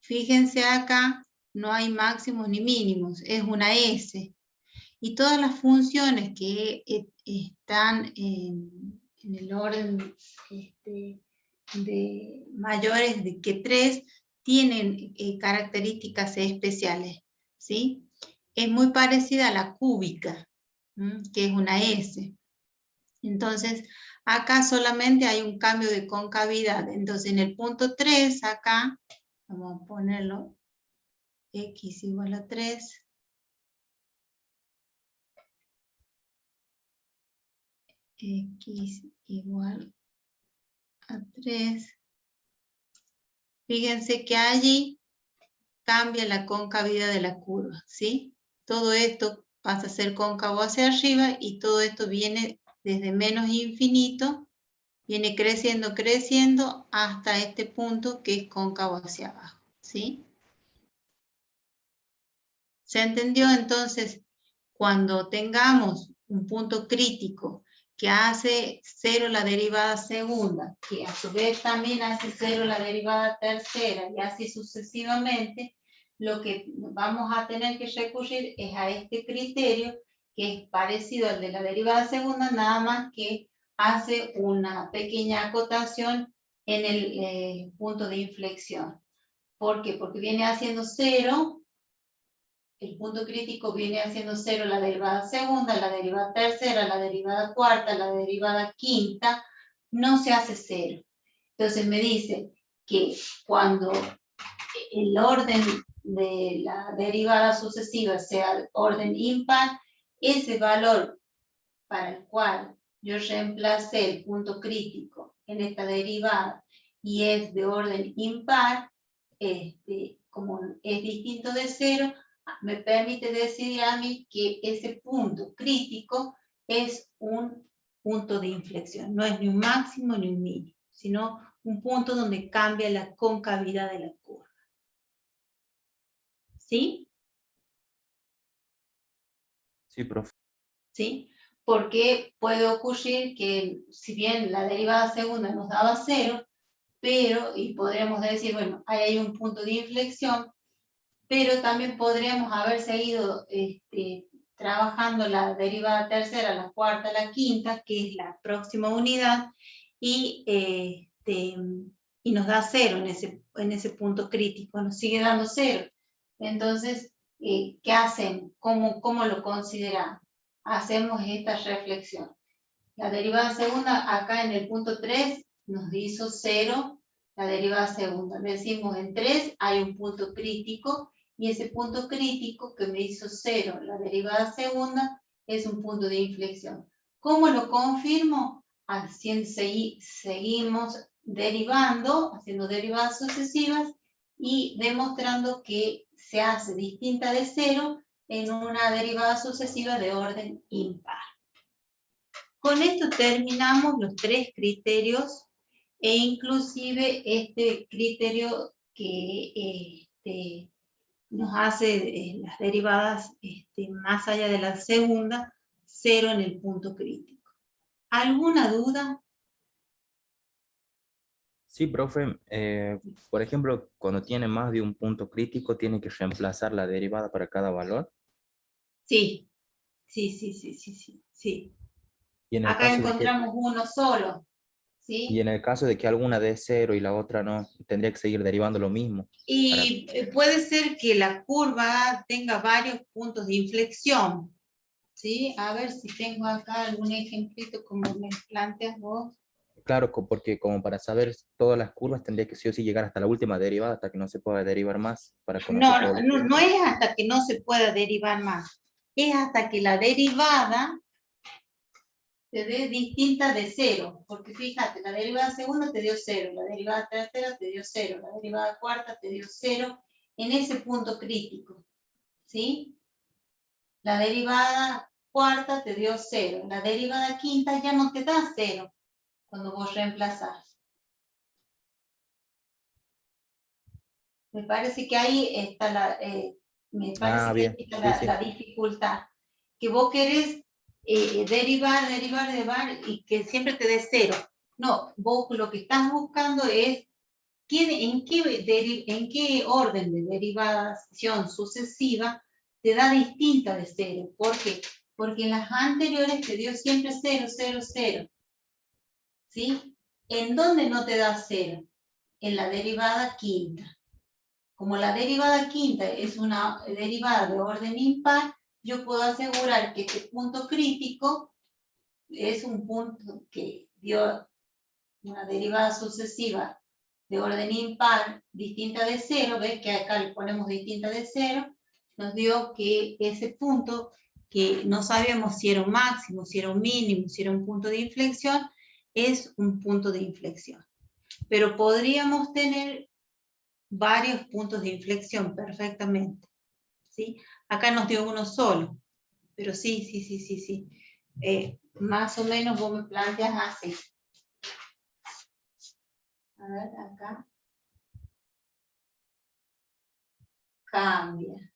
fíjense acá, no hay máximos ni mínimos, es una S. Y todas las funciones que están en el orden de mayores de que 3 tienen características especiales, ¿sí? Es muy parecida a la cúbica, que es una S. Entonces, acá solamente hay un cambio de concavidad. Entonces, en el punto 3, acá, vamos a ponerlo, x igual a 3. X igual a 3. Fíjense que allí cambia la concavidad de la curva, ¿sí? Todo esto pasa a ser cóncavo hacia arriba y todo esto viene desde menos infinito, viene creciendo, creciendo hasta este punto que es cóncavo hacia abajo, ¿sí? ¿Se entendió? Entonces, cuando tengamos un punto crítico que hace 0 la derivada segunda, que a su vez también hace 0 la derivada tercera, y así sucesivamente, lo que vamos a tener que recurrir es a este criterio, que es parecido al de la derivada segunda, nada más que hace una pequeña acotación en el punto de inflexión. ¿Por qué? Porque viene haciendo 0, el punto crítico viene haciendo 0 la derivada segunda, la derivada tercera, la derivada cuarta, la derivada quinta, no se hace 0. Entonces me dice que cuando el orden de la derivada sucesiva sea el orden impar, ese valor para el cual yo reemplacé el punto crítico en esta derivada y es de orden impar, como es distinto de 0, me permite decidir a mí que ese punto crítico es un punto de inflexión. No es ni un máximo ni un mínimo, sino un punto donde cambia la concavidad de la curva. ¿Sí? Sí, profe. ¿Sí? Porque puede ocurrir que, si bien la derivada segunda nos daba 0, pero, y podríamos decir, bueno, ahí hay un punto de inflexión, pero también podríamos haber seguido trabajando la derivada tercera, la cuarta, la quinta, que es la próxima unidad, y nos da 0 en ese punto crítico, nos sigue dando 0. Entonces, ¿qué hacemos? ¿Cómo lo consideramos? Hacemos esta reflexión. La derivada segunda, acá en el punto 3, nos hizo 0 la derivada segunda. Decimos en 3 hay un punto crítico, y ese punto crítico que me hizo 0 la derivada segunda es un punto de inflexión. ¿Cómo lo confirmo? Seguimos derivando, haciendo derivadas sucesivas y demostrando que se hace distinta de 0 en una derivada sucesiva de orden impar. Con esto terminamos los 3 criterios e inclusive este criterio que nos hace las derivadas más allá de la segunda, 0 en el punto crítico. ¿Alguna duda? Sí, profe. Por ejemplo, cuando tiene más de un punto crítico, tiene que reemplazar la derivada para cada valor. Sí. Y en el Acá caso de que, encontramos uno solo, ¿sí? y en el caso de que alguna dé 0 y la otra no, tendría que seguir derivando lo mismo. Y puede ser que la curva tenga varios puntos de inflexión, ¿sí? A ver si tengo acá algún ejemplito como me planteas vos. Claro, porque como para saber todas las curvas tendría que sí o sí llegar hasta la última derivada, hasta que no se pueda derivar más para conocer todos los puntos. No es hasta que no se pueda derivar más, es hasta que la derivada te dé distinta de 0, porque fíjate, la derivada segunda te dio 0, la derivada tercera te dio 0, la derivada cuarta te dio 0 en ese punto crítico, ¿sí? La derivada cuarta te dio 0, la derivada quinta ya no te da 0 cuando vos reemplazás. Me parece que ahí está Bien, sí, sí. la dificultad, que vos querés derivar, y que siempre te dé 0. No, vos lo que estás buscando es en qué orden de derivación sucesiva te da distinta de 0. ¿Por qué? Porque en las anteriores te dio siempre 0, 0, 0. ¿Sí? ¿En dónde no te da 0? En la derivada quinta. Como la derivada quinta es una derivada de orden impar, yo puedo asegurar que este punto crítico es un punto que dio una derivada sucesiva de orden impar distinta de 0, ¿ves que acá le ponemos distinta de 0? Nos dio que ese punto, que no sabíamos si era un máximo, si era un mínimo, si era un punto de inflexión, es un punto de inflexión. Pero podríamos tener varios puntos de inflexión perfectamente, ¿sí? Acá nos dio uno solo, pero sí. Más o menos vos me planteas así. A ver, acá. Cambia.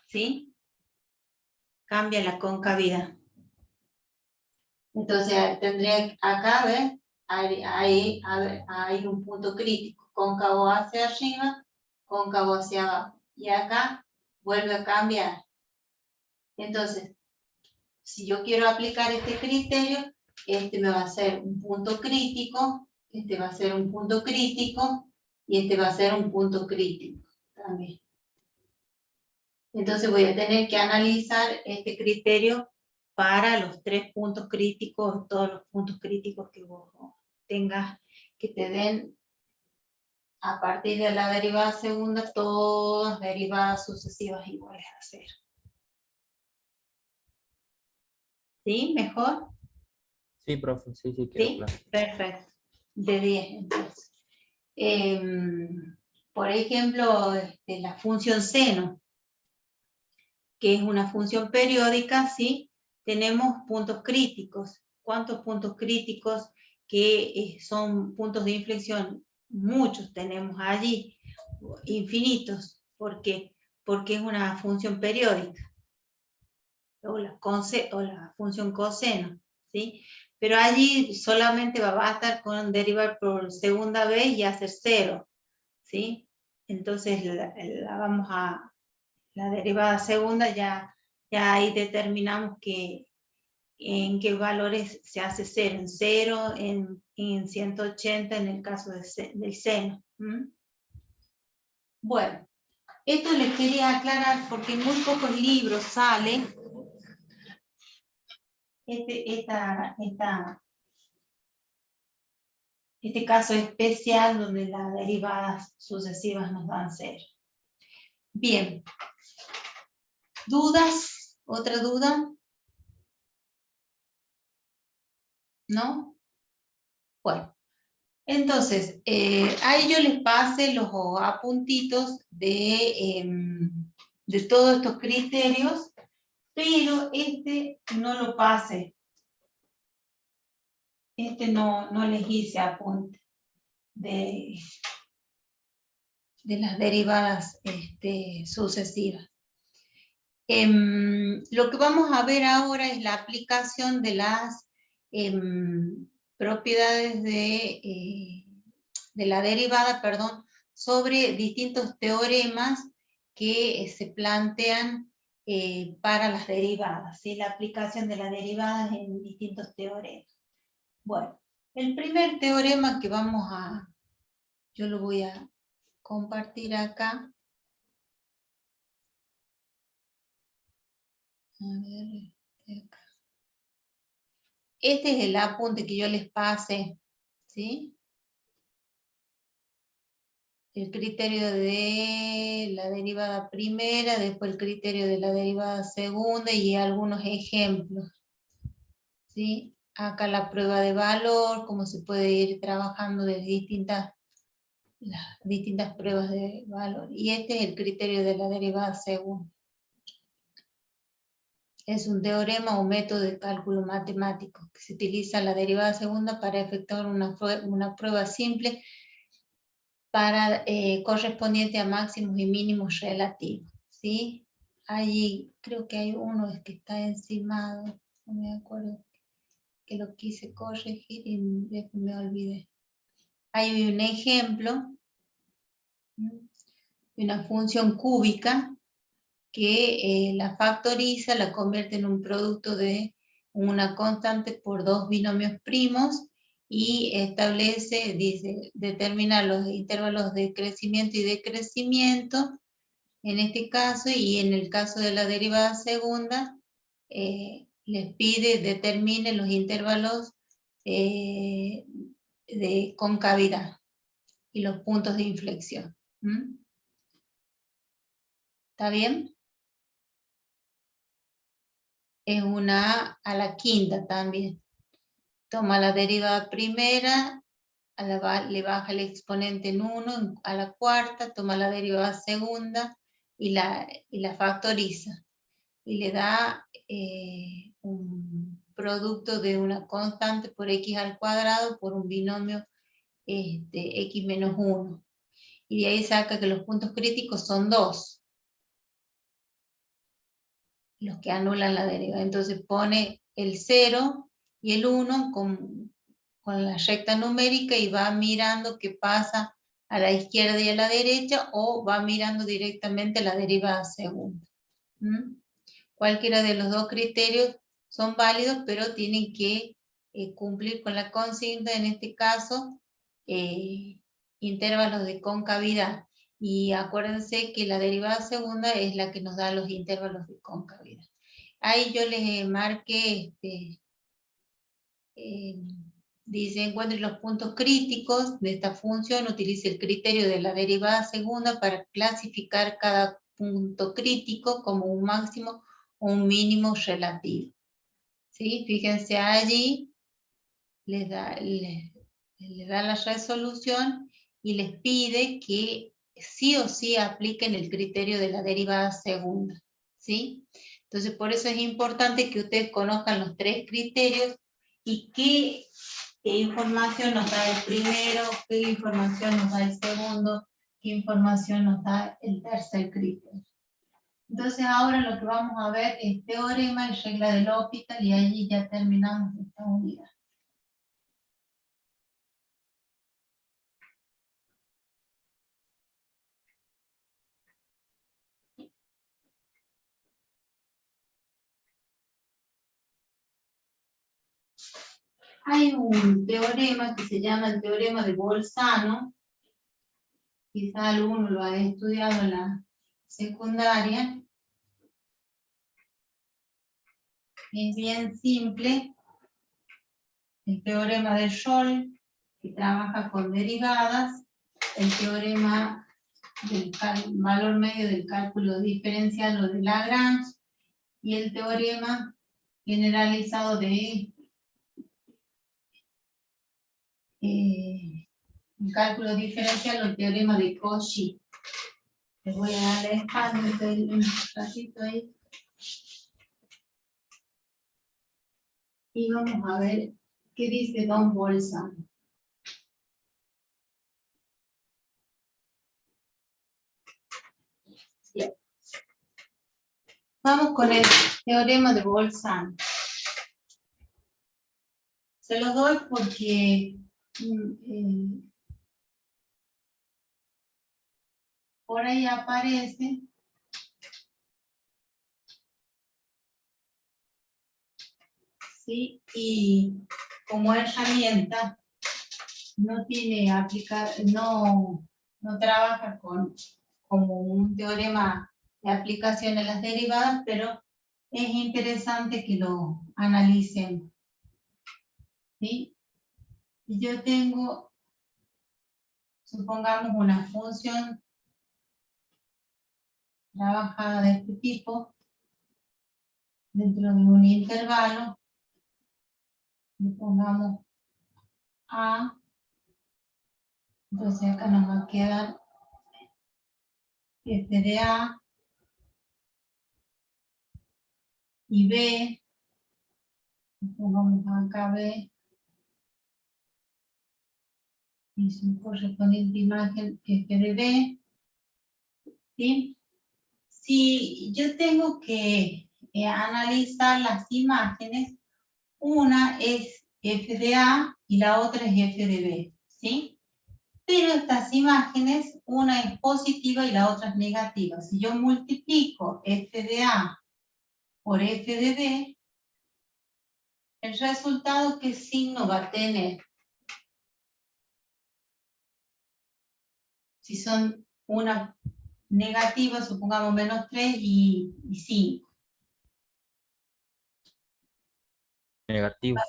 ¿Sí? Cambia la concavidad. Entonces tendría acá, ¿ves? Hay un punto crítico, cóncavo hacia arriba, cóncavo hacia abajo. Y acá vuelve a cambiar. Entonces, si yo quiero aplicar este criterio, este me va a ser un punto crítico Este va a ser un punto crítico y este va a ser un punto crítico también. Entonces voy a tener que analizar este criterio para los 3 puntos críticos, todos los puntos críticos que vos tengas, que te den a partir de la derivada segunda, todas derivadas sucesivas iguales a 0. ¿Sí? ¿Mejor? Sí, profe, sí, quedó ¿Sí? claro. Perfecto. De 10, entonces. Por ejemplo, la función seno, que es una función periódica, ¿sí? Tenemos puntos críticos. ¿Cuántos puntos críticos que son puntos de inflexión? Muchos tenemos allí, infinitos. ¿Por qué? Porque es una función periódica, o la función coseno, ¿sí? Pero allí solamente va a bastar con derivar por segunda vez y hacer 0, ¿sí? Entonces vamos a la derivada segunda, ya ahí determinamos en qué valores se hace 0, en 0, en 180 en el caso del seno. Bueno, esto les quería aclarar porque en muy pocos libros sale este caso especial donde las derivadas sucesivas nos dan 0. Bien. ¿Dudas? ¿Otra duda? ¿No? Bueno. Entonces, ahí yo les pasé los apuntitos de todos estos criterios, pero este no lo pasé. Este no les hice apunte de las derivadas sucesivas. Lo que vamos a ver ahora es la aplicación de las propiedades de la derivada, perdón, sobre distintos teoremas que se plantean para las derivadas, ¿sí? La aplicación de las derivadas en distintos teoremas. Bueno, el primer teorema que yo lo voy a compartir acá. A ver, acá. Este es el apunte que yo les pasé, ¿sí? El criterio de la derivada primera, después el criterio de la derivada segunda y algunos ejemplos, ¿sí? Acá la prueba de valor, cómo se puede ir trabajando de las distintas pruebas de valor. Y este es el criterio de la derivada segunda. Es un teorema o método de cálculo matemático que se utiliza la derivada segunda para efectuar una prueba simple correspondiente a máximos y mínimos relativos, ¿sí? Allí creo que hay uno que está encimado, no me acuerdo, que lo quise corregir y me olvidé. Hay un ejemplo de una función cúbica que la factoriza, la convierte en un producto de una constante por 2 binomios primos y establece, dice, determina los intervalos de crecimiento y decrecimiento en este caso, y en el caso de la derivada segunda, les pide, determine los intervalos de concavidad y los puntos de inflexión. ¿Está bien? Es una a la quinta también. Toma la derivada primera, le baja el exponente en 1, a la cuarta, toma la derivada segunda y la factoriza. Y le da un producto de una constante por x al cuadrado por un binomio x menos 1. Y de ahí saca que los puntos críticos son 2. Los que anulan la derivada. Entonces pone el 0 y el 1 con la recta numérica y va mirando qué pasa a la izquierda y a la derecha, o va mirando directamente la derivada segunda. Cualquiera de los dos criterios son válidos, pero tienen que cumplir con la consigna, en este caso, intervalos de concavidad. Y acuérdense que la derivada segunda es la que nos da los intervalos de concavidad. Ahí yo les marqué, dice, encuentre los puntos críticos de esta función, utilice el criterio de la derivada segunda para clasificar cada punto crítico como un máximo o un mínimo relativo. ¿Sí? Fíjense allí, les da la resolución y les pide que sí o sí apliquen el criterio de la derivada segunda. ¿Sí? Entonces, por eso es importante que ustedes conozcan los tres criterios y qué información nos da el primero, qué información nos da el segundo, qué información nos da el tercer criterio. Entonces ahora lo que vamos a ver es teorema y regla de L'Hopital y allí ya terminamos esta unidad. Hay un teorema que se llama el teorema de Bolzano. Quizá alguno lo ha estudiado en la secundaria. Es bien simple. El teorema de Scholl, que trabaja con derivadas. El teorema del valor medio del cálculo diferencial o de Lagrange. Y el teorema generalizado de el cálculo diferencial o el teorema de Cauchy. Les voy a dar la espalda un ratito ahí. Y vamos a ver qué dice Don Bolzano. Bien. Vamos con el teorema de Bolzano. Se lo doy porque por ahí aparece ¿sí? Y como herramienta no tiene no trabaja como un teorema de aplicación en las derivadas, pero es interesante que lo analicen. ¿Sí? Yo tengo, supongamos, una función trabajada de este tipo dentro de un intervalo. Le pongamos A. Entonces acá nos va a quedar f de A y B. Le pongamos acá B. Y su correspondiente imagen f de B. ¿Sí? Si yo tengo que analizar las imágenes, una es f de A y la otra es f de B, ¿sí? Pero estas imágenes, una es positiva y la otra es negativa. Si yo multiplico f de A por f de B, el resultado, ¿qué signo va a tener? Si son una negativa, supongamos menos 3 y 5. Negativo.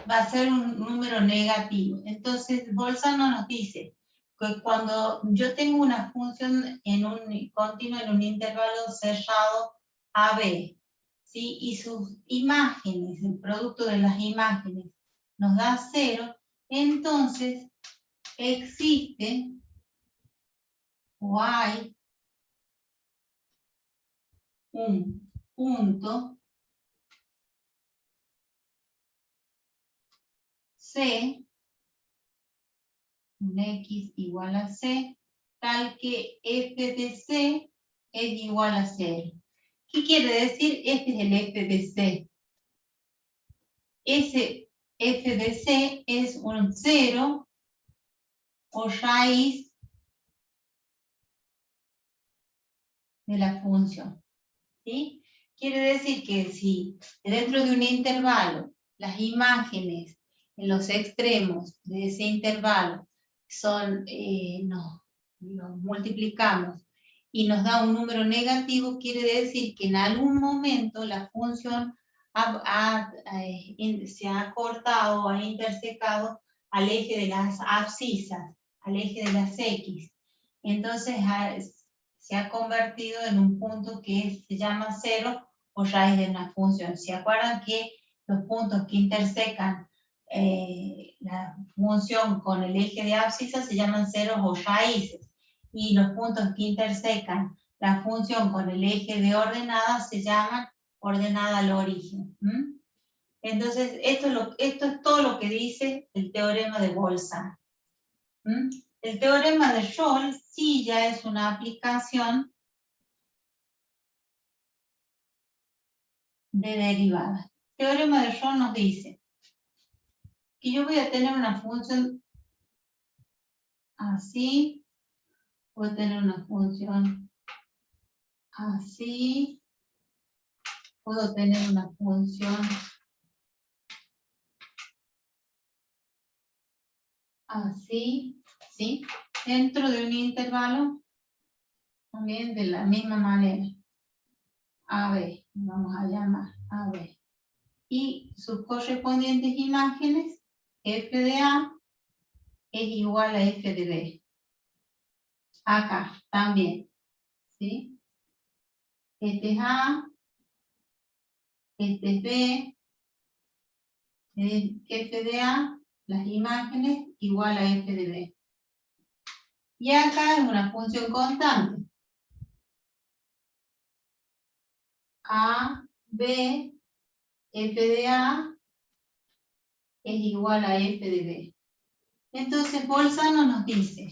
Va a ser un número negativo. Entonces, Bolzano nos dice que cuando yo tengo una función en un continuo en un intervalo cerrado AB, ¿sí? Y sus imágenes, el producto de las imágenes, nos da 0, entonces existe o hay un punto C, un X igual a C, tal que f de C es igual a 0. ¿Qué quiere decir? Este es el f de C. Ese f de C es un 0 o raíz de la función. ¿Sí? Quiere decir que si dentro de un intervalo las imágenes en los extremos de ese intervalo lo multiplicamos y nos da un número negativo, quiere decir que en algún momento la función se ha cortado, ha intersecado al eje de las abscisas, al eje de las X. Entonces se ha convertido en un punto que se llama cero o raíz de una función. ¿Se acuerdan que los puntos que intersecan la función con el eje de abscisa se llaman ceros o raíces? Y los puntos que intersecan la función con el eje de ordenada se llaman ordenada al origen. Entonces, esto es todo lo que dice el teorema de Bolzano. El teorema de Scholl sí ya es una aplicación de derivadas. El teorema de Scholl nos dice que yo voy a tener una función así, voy a tener una función así, puedo tener una función así, ¿sí? Dentro de un intervalo, también de la misma manera. AB, vamos a llamar AB. Y sus correspondientes imágenes, f de A es igual a f de B. Acá también, ¿sí? Este es A, este es B, f de A, las imágenes igual a f de B. Y acá es una función constante. A, B, f de A es igual a f de B. Entonces Bolzano nos dice,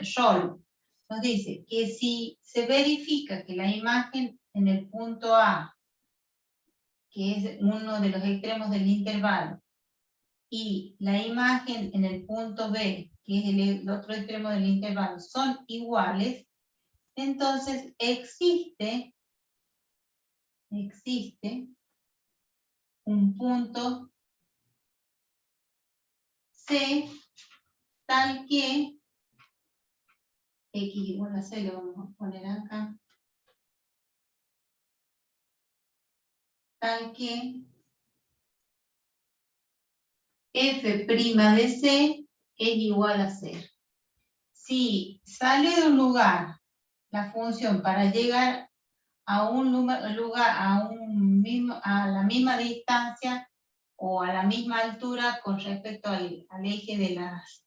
Scholl nos dice que si se verifica que la imagen en el punto A, que es uno de los extremos del intervalo, y la imagen en el punto B, que es el otro extremo del intervalo, son iguales, entonces existe un punto C tal que X igual a C, lo vamos a poner acá, tal que f' de C es igual a 0. Si sale de un lugar la función para llegar a a la misma distancia o a la misma altura con respecto al eje de las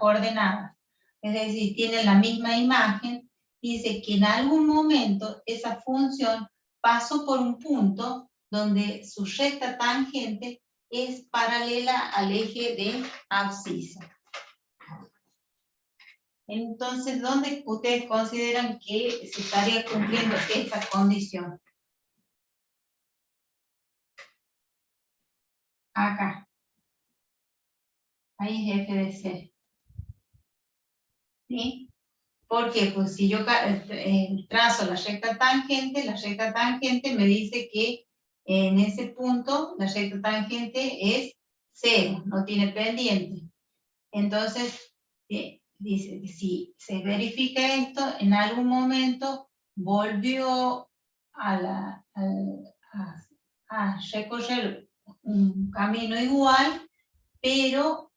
ordenadas, es decir, tiene la misma imagen, dice que en algún momento esa función pasó por un punto donde su recta tangente es paralela al eje de abscisa. Entonces, ¿dónde ustedes consideran que se estaría cumpliendo esta condición? Acá. Ahí es f de C. ¿Sí? ¿Por qué? Pues si yo trazo la recta tangente me dice que en ese punto la recta tangente es 0, no tiene pendiente. Entonces, dice que si se verifica esto, en algún momento volvió a recorrer un camino igual, pero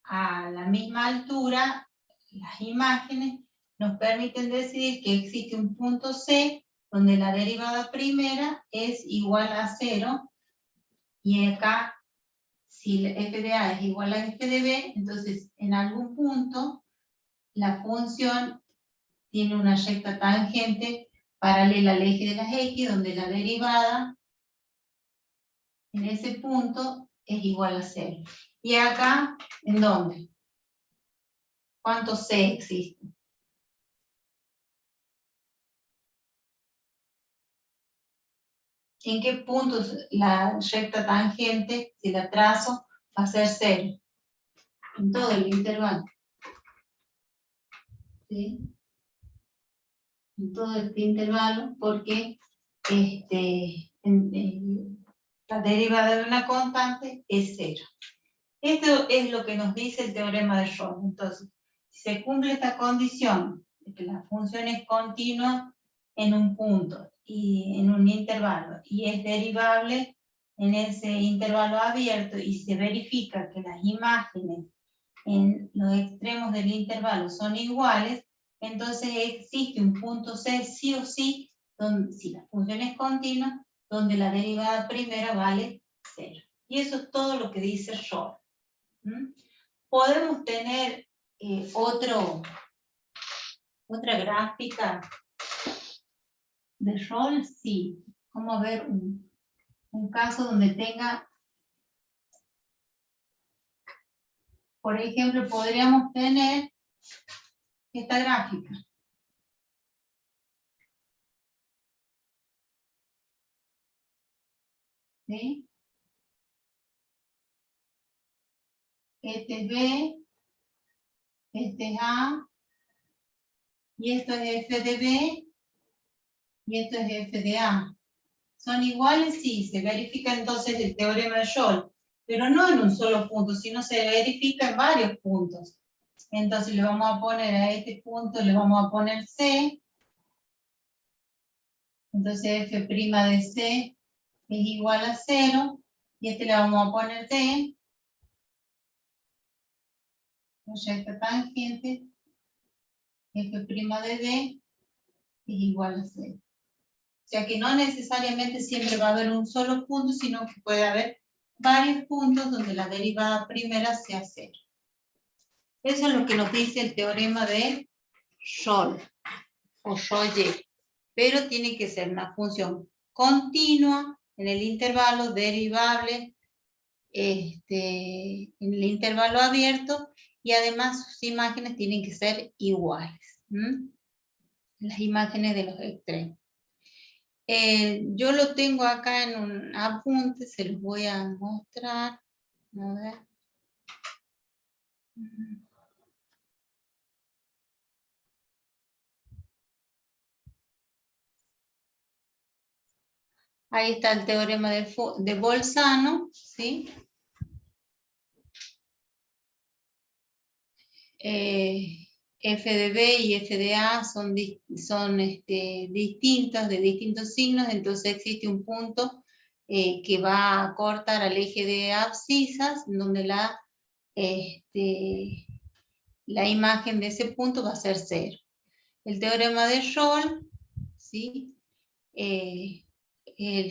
a la misma altura. Las imágenes nos permiten decir que existe un punto C donde la derivada primera es igual a 0 y acá si f de A es igual a f de B, entonces en algún punto la función tiene una recta tangente paralela al eje de las X donde la derivada en ese punto es igual a 0. Y acá, ¿en dónde? ¿Cuántos C existen? ¿En qué puntos la recta tangente, si la trazo, va a ser 0? En todo el intervalo. ¿Sí? En todo este intervalo, porque la derivada de una constante es 0. Esto es lo que nos dice el teorema de Scholl. Entonces, si se cumple esta condición de que la función es continua en un punto y en un intervalo y es derivable en ese intervalo abierto y se verifica que las imágenes en los extremos del intervalo son iguales, entonces existe un punto C sí o sí, donde, si la función es continua, donde la derivada primera vale 0. Y eso es todo lo que dice Scholl. Podemos tener otra gráfica de Scholl, sí. Vamos a ver un caso donde tenga, por ejemplo, podríamos tener esta gráfica. ¿Sí? Este es B, este es A, y esto es F de B, y esto es F de A. ¿Son iguales? Sí, se verifica entonces el teorema de Scholl, pero no en un solo punto, sino se verifica en varios puntos. Entonces le vamos a poner a este punto, le vamos a poner C, entonces F' de C es igual a 0, y este le vamos a poner D, ya esta tangente, F' de D es igual a 0. O sea que no necesariamente siempre va a haber un solo punto, sino que puede haber varios puntos donde la derivada primera sea 0. Eso es lo que nos dice el teorema de Scholl, o Scholl, pero tiene que ser una función continua en el intervalo, derivable en el intervalo abierto, y además sus imágenes tienen que ser iguales. Las imágenes de los extremos. Yo lo tengo acá en un apunte, se los voy a mostrar. A ver. Ahí está el teorema de Bolzano, ¿sí? F de B y F de A son distintos, de distintos signos, entonces existe un punto que va a cortar al eje de abscisas, donde la imagen de ese punto va a ser 0. El teorema de Scholl, ¿sí? El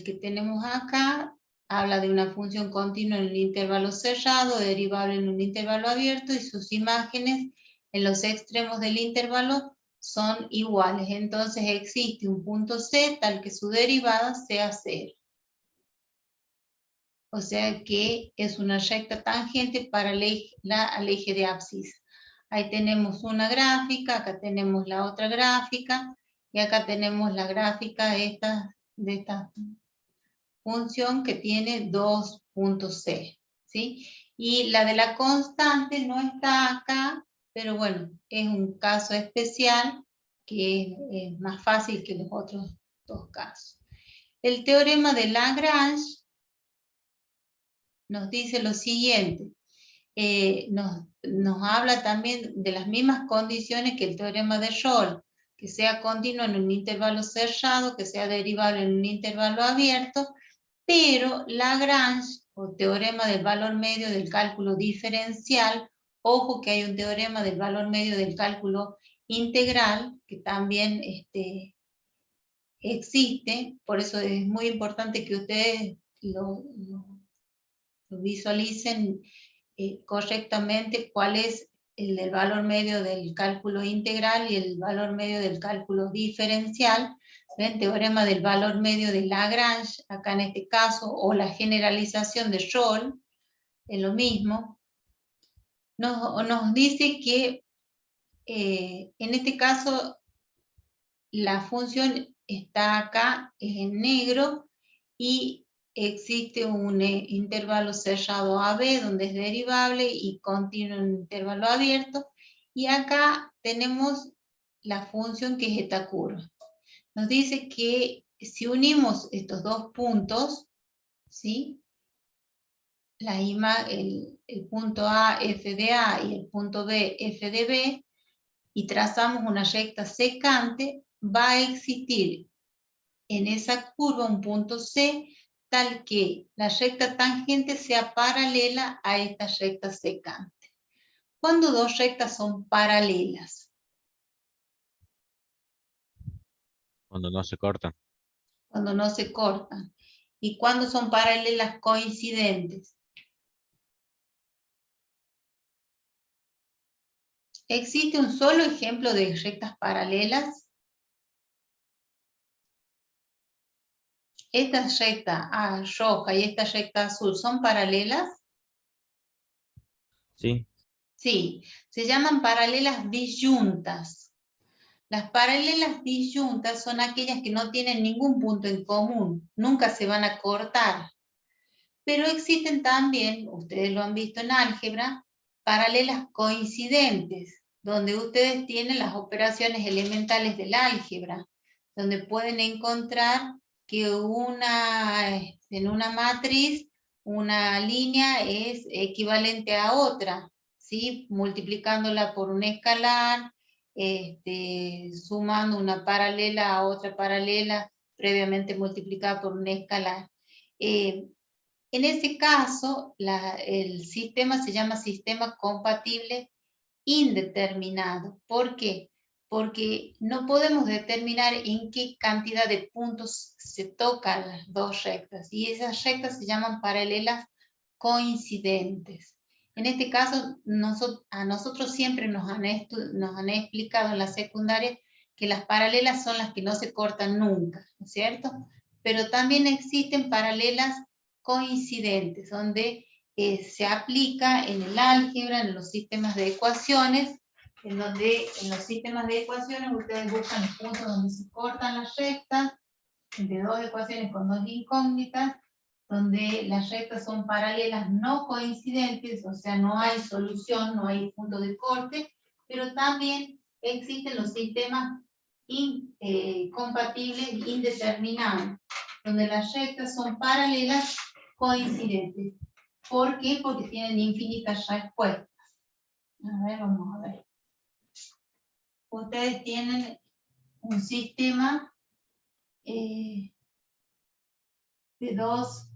que tenemos acá, habla de una función continua en un intervalo cerrado, derivable en un intervalo abierto, y sus imágenes en los extremos del intervalo son iguales. Entonces existe un punto C tal que su derivada sea 0. O sea que es una recta tangente para al eje de abscisa. Ahí tenemos una gráfica, acá tenemos la otra gráfica, y acá tenemos la gráfica de esta función que tiene 2 puntos C, ¿sí? Y la de la constante no está acá, pero bueno, es un caso especial que es más fácil que los otros dos casos. El teorema de Lagrange nos dice lo siguiente, nos habla también de las mismas condiciones que el teorema de Scholl, que sea continuo en un intervalo cerrado, que sea derivable en un intervalo abierto, pero Lagrange, o teorema del valor medio del cálculo diferencial, ojo que hay un teorema del valor medio del cálculo integral, que también existe, por eso es muy importante que ustedes lo visualicen correctamente cuál es el valor medio del cálculo integral y el valor medio del cálculo diferencial. ¿Ven? Teorema del valor medio de Lagrange, acá en este caso, o la generalización de Scholl, es lo mismo. Nos dice que en este caso la función está acá en negro y existe un intervalo cerrado AB donde es derivable y continuo en un intervalo abierto, y acá tenemos la función que es esta curva. Nos dice que si unimos estos dos puntos, ¿sí? el punto A, F de A y el punto B, F de B, y trazamos una recta secante, va a existir en esa curva un punto C, tal que la recta tangente sea paralela a esta recta secante. ¿Cuándo dos rectas son paralelas? Cuando no se cortan. Cuando no se cortan. ¿Y cuándo son paralelas coincidentes? ¿Existe un solo ejemplo de rectas paralelas? Esta recta roja y esta recta azul, ¿son paralelas? Sí. Sí, se llaman paralelas disyuntas. Las paralelas disyuntas son aquellas que no tienen ningún punto en común, nunca se van a cortar. Pero existen también, ustedes lo han visto en álgebra, paralelas coincidentes, donde ustedes tienen las operaciones elementales del álgebra, donde pueden encontrar que en una matriz una línea es equivalente a otra, ¿sí? Multiplicándola por un escalar, sumando una paralela a otra paralela previamente multiplicada por un escalar. En ese caso, el sistema se llama sistema compatible indeterminado. ¿Por qué? Porque no podemos determinar en qué cantidad de puntos se tocan las dos rectas, y esas rectas se llaman paralelas coincidentes. En este caso, a nosotros siempre nos han explicado en la secundaria que las paralelas son las que no se cortan nunca, ¿no es cierto? Pero también existen paralelas coincidentes, donde se aplica en el álgebra, en los sistemas de ecuaciones, en donde en los sistemas de ecuaciones ustedes buscan los puntos donde se cortan las rectas, entre dos ecuaciones con dos incógnitas, donde las rectas son paralelas no coincidentes, o sea, no hay solución, no hay punto de corte, pero también existen los sistemas compatibles indeterminados, donde las rectas son paralelas coincidentes. ¿Por qué? Porque tienen infinitas respuestas. A ver, vamos a ver. Ustedes tienen un sistema de dos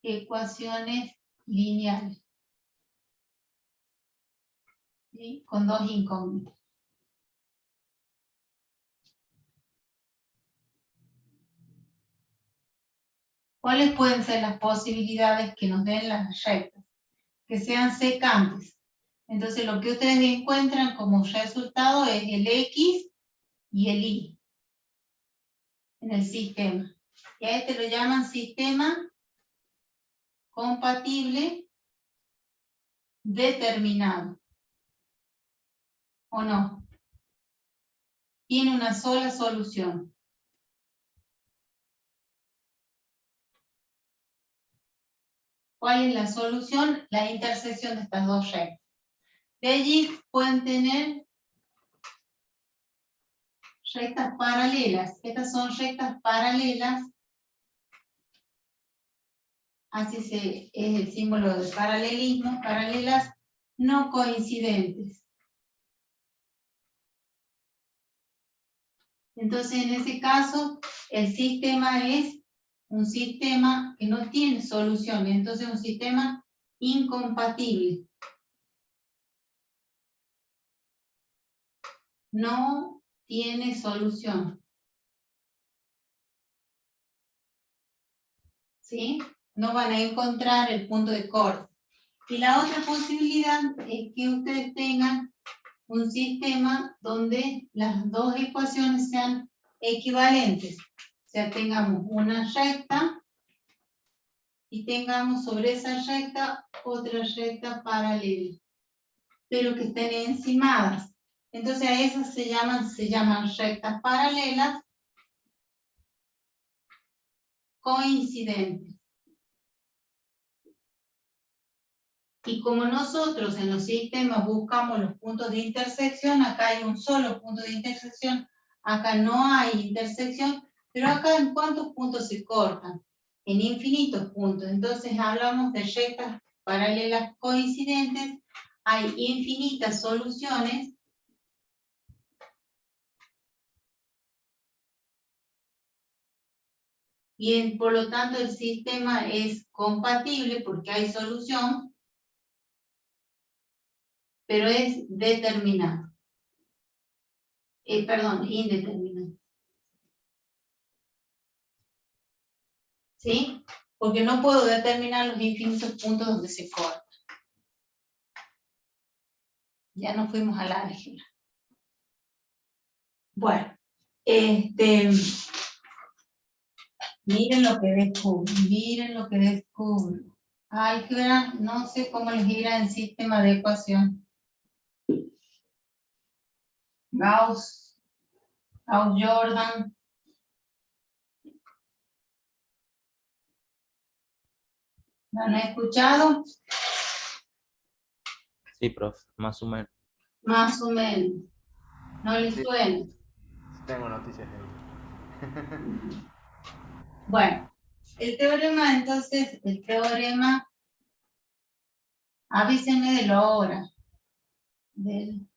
ecuaciones lineales, ¿sí? Con dos incógnitas. ¿Cuáles pueden ser las posibilidades que nos den las rectas? Que sean secantes. Entonces lo que ustedes encuentran como resultado es el X y el Y en el sistema. Y a este lo llaman sistema compatible determinado. ¿O no? Tiene una sola solución. ¿Cuál es la solución? La intersección de estas dos rectas. De allí pueden tener rectas paralelas. Estas son rectas paralelas. Así es el símbolo de paralelismo. Paralelas no coincidentes. Entonces, en ese caso, el sistema es un sistema que no tiene solución. Entonces, un sistema incompatible. No tiene solución. ¿Sí? No van a encontrar el punto de corte. Y la otra posibilidad es que ustedes tengan un sistema donde las dos ecuaciones sean equivalentes. O sea, tengamos una recta y tengamos sobre esa recta otra recta paralela, pero que estén encimadas. Entonces a esas se llaman rectas paralelas coincidentes. Y como nosotros en los sistemas buscamos los puntos de intersección, acá hay un solo punto de intersección, acá no hay intersección, pero acá ¿en cuántos puntos se cortan? en infinitos puntos. Entonces hablamos de rectas paralelas coincidentes, hay infinitas soluciones. Y por lo tanto el sistema es compatible porque hay solución, pero es determinado. Perdón, indeterminado. ¿Sí? Porque no puedo determinar los infinitos puntos donde se corta. Ya nos fuimos al álgebra. Bueno, miren lo que descubro, miren lo que descubro. Álgebra, no sé cómo les irá en sistema de ecuación. Gauss, Jordan. ¿Lo han escuchado? Sí, profe, más o menos. Más o menos. ¿No les Sí. suena? Tengo noticias de ahí. Bueno, el teorema entonces, avísenme de la hora, del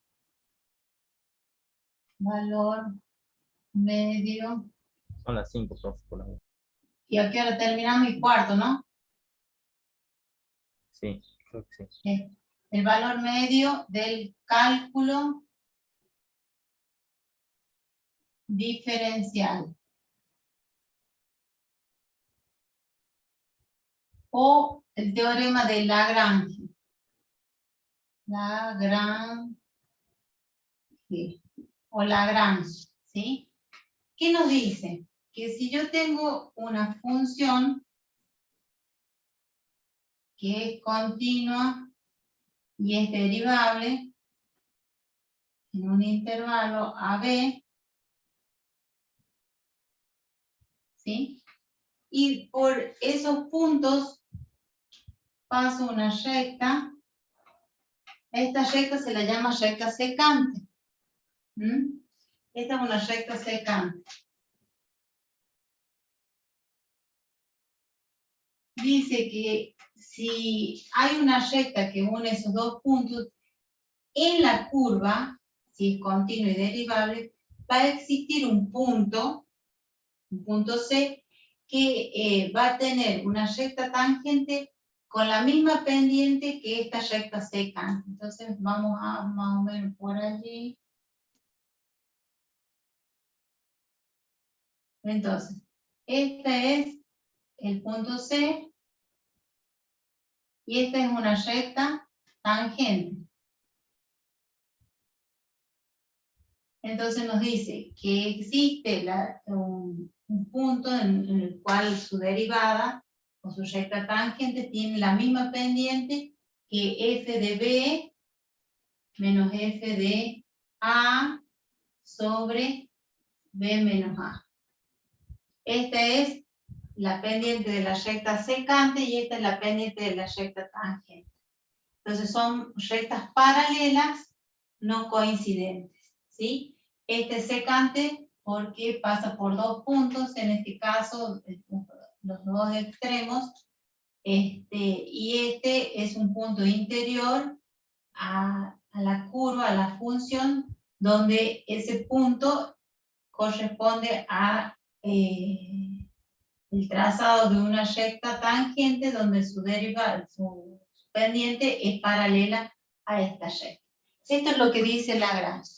valor medio. Son las 5, profe, por la hora. Y aquí ahora terminamos y cuarto, ¿no? Sí, creo que sí. El valor medio del cálculo diferencial. O el teorema de Lagrange. Lagrange. O Lagrange, ¿sí? ¿Qué nos dice? Que si yo tengo una función que es continua y es derivable en un intervalo AB, ¿sí? Y por esos puntos paso una recta. Esta recta se la llama recta secante. Esta es una recta secante. Dice que si hay una recta que une esos dos puntos, en la curva, si es continua y derivable, va a existir un punto C, que va a tener una recta tangente con la misma pendiente que esta recta secante. Entonces vamos a más o menos por allí. Entonces, este es el punto C y esta es una recta tangente. Entonces nos dice que existe un punto en el cual su derivada o su recta tangente tiene la misma pendiente que f de b menos f de a sobre b menos a. Esta es la pendiente de la recta secante y esta es la pendiente de la recta tangente. Entonces son rectas paralelas no coincidentes, ¿sí? Este es secante porque pasa por dos puntos, en este caso los dos extremos, y este es un punto interior a la curva, a la función, donde ese punto corresponde a el trazado de una recta tangente donde su pendiente es paralela a esta recta. Esto es lo que dice Lagrange,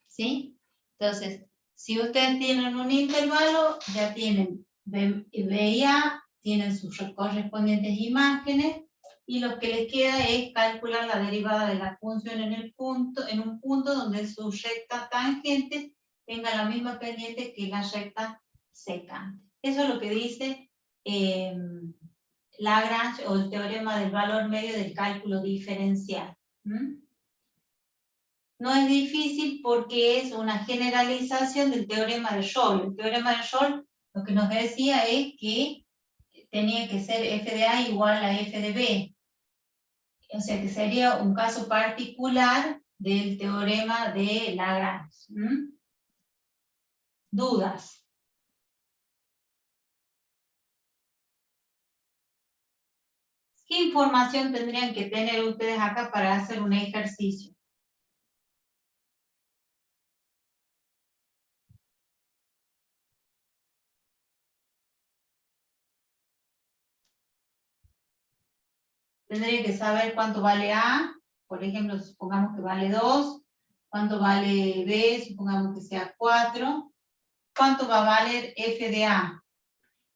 ¿sí? Entonces, si ustedes tienen un intervalo, ya tienen B y A, tienen sus correspondientes imágenes, y lo que les queda es calcular la derivada de la función en un punto donde su recta tangente tenga la misma pendiente que la recta secante. Eso es lo que dice Lagrange o el teorema del valor medio del cálculo diferencial. No es difícil porque es una generalización del teorema de Scholl. El teorema de Scholl lo que nos decía es que tenía que ser f de A igual a f de B. O sea que sería un caso particular del teorema de Lagrange. ¿Dudas? ¿Qué información tendrían que tener ustedes acá para hacer un ejercicio? Tendría que saber cuánto vale A, por ejemplo, supongamos que vale 2, cuánto vale B, supongamos que sea 4, cuánto va a valer f de A.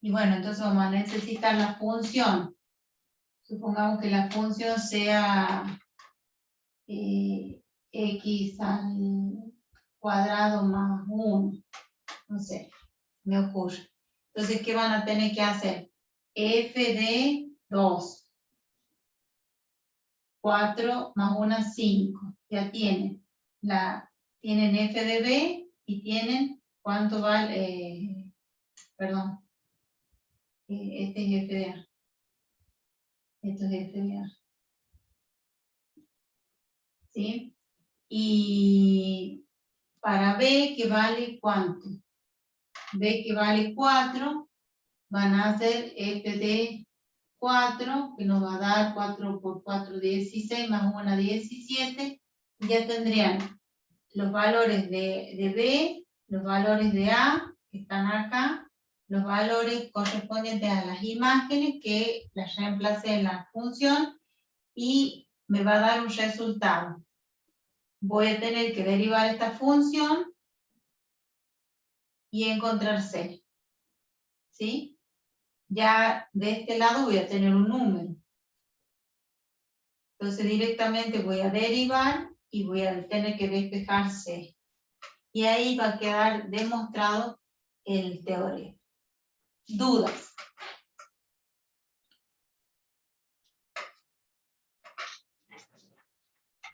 Y bueno, entonces vamos a necesitar la función. Supongamos que la función sea x al cuadrado más 1, no sé, me ocurre. Entonces, ¿qué van a tener que hacer? F de 2. 4 más 1, 5. Ya tienen. Tienen f de b y tienen cuánto vale, perdón, este es f de a. Esto es f de a. ¿Sí? Y para b, que vale cuánto? B que vale 4, van a hacer f de 4, que nos va a dar 4 por 4, 16, más 1, 17. Ya tendrían los valores de B, los valores de A, que están acá, los valores correspondientes a las imágenes que las reemplacé en la función y me va a dar un resultado. Voy a tener que derivar esta función y encontrar C. ¿Sí? Ya de este lado voy a tener un número. Entonces directamente voy a derivar y voy a tener que despejar C. Y ahí va a quedar demostrado el teorema. ¿Dudas?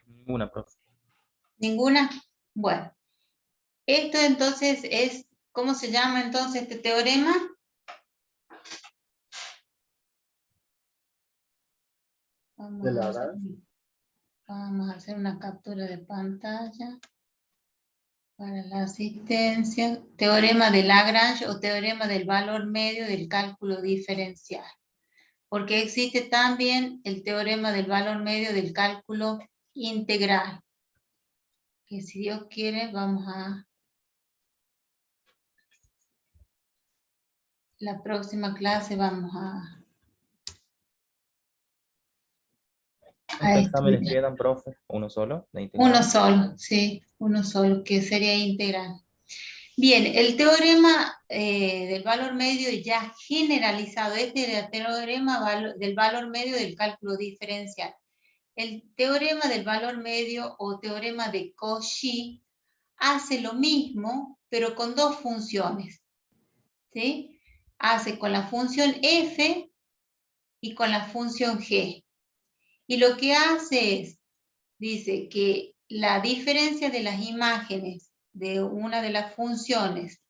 Ninguna, profe. ¿Ninguna? Bueno. Esto entonces es, ¿cómo se llama entonces este teorema? Vamos a hacer una captura de pantalla para la asistencia. Teorema de Lagrange o teorema del valor medio del cálculo diferencial. Porque existe también el teorema del valor medio del cálculo integral. Que si Dios quiere vamos a... La próxima clase vamos a... ¿Cuántos exámenes quedan, profe? ¿Uno solo? ¿De integral? Uno solo, sí, uno solo, que sería integral. Bien, el teorema del valor medio ya generalizado, este es el teorema del valor medio del cálculo diferencial. El teorema del valor medio o teorema de Cauchy hace lo mismo, pero con dos funciones, ¿sí? Hace con la función f y con la función g. Y lo que hace es, dice que la diferencia de las imágenes de una de las funciones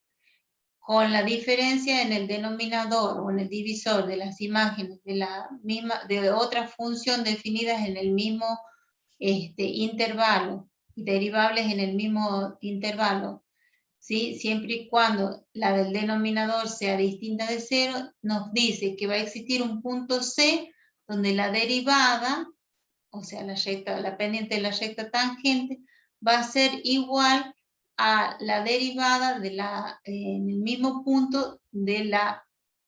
con la diferencia en el denominador o en el divisor de las imágenes de otra función definidas en el mismo intervalo y derivables en el mismo intervalo, ¿sí? Siempre y cuando la del denominador sea distinta de 0, nos dice que va a existir un punto C donde la derivada, o sea, la pendiente de la recta tangente, va a ser igual a la derivada en el mismo punto de la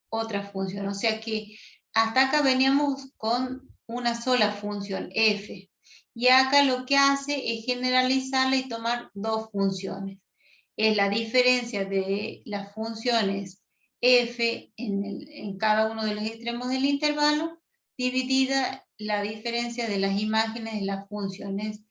otra función. O sea que hasta acá veníamos con una sola función, f. Y acá lo que hace es generalizarla y tomar dos funciones. Es la diferencia de las funciones f en cada uno de los extremos del intervalo, dividida la diferencia de las imágenes de las funciones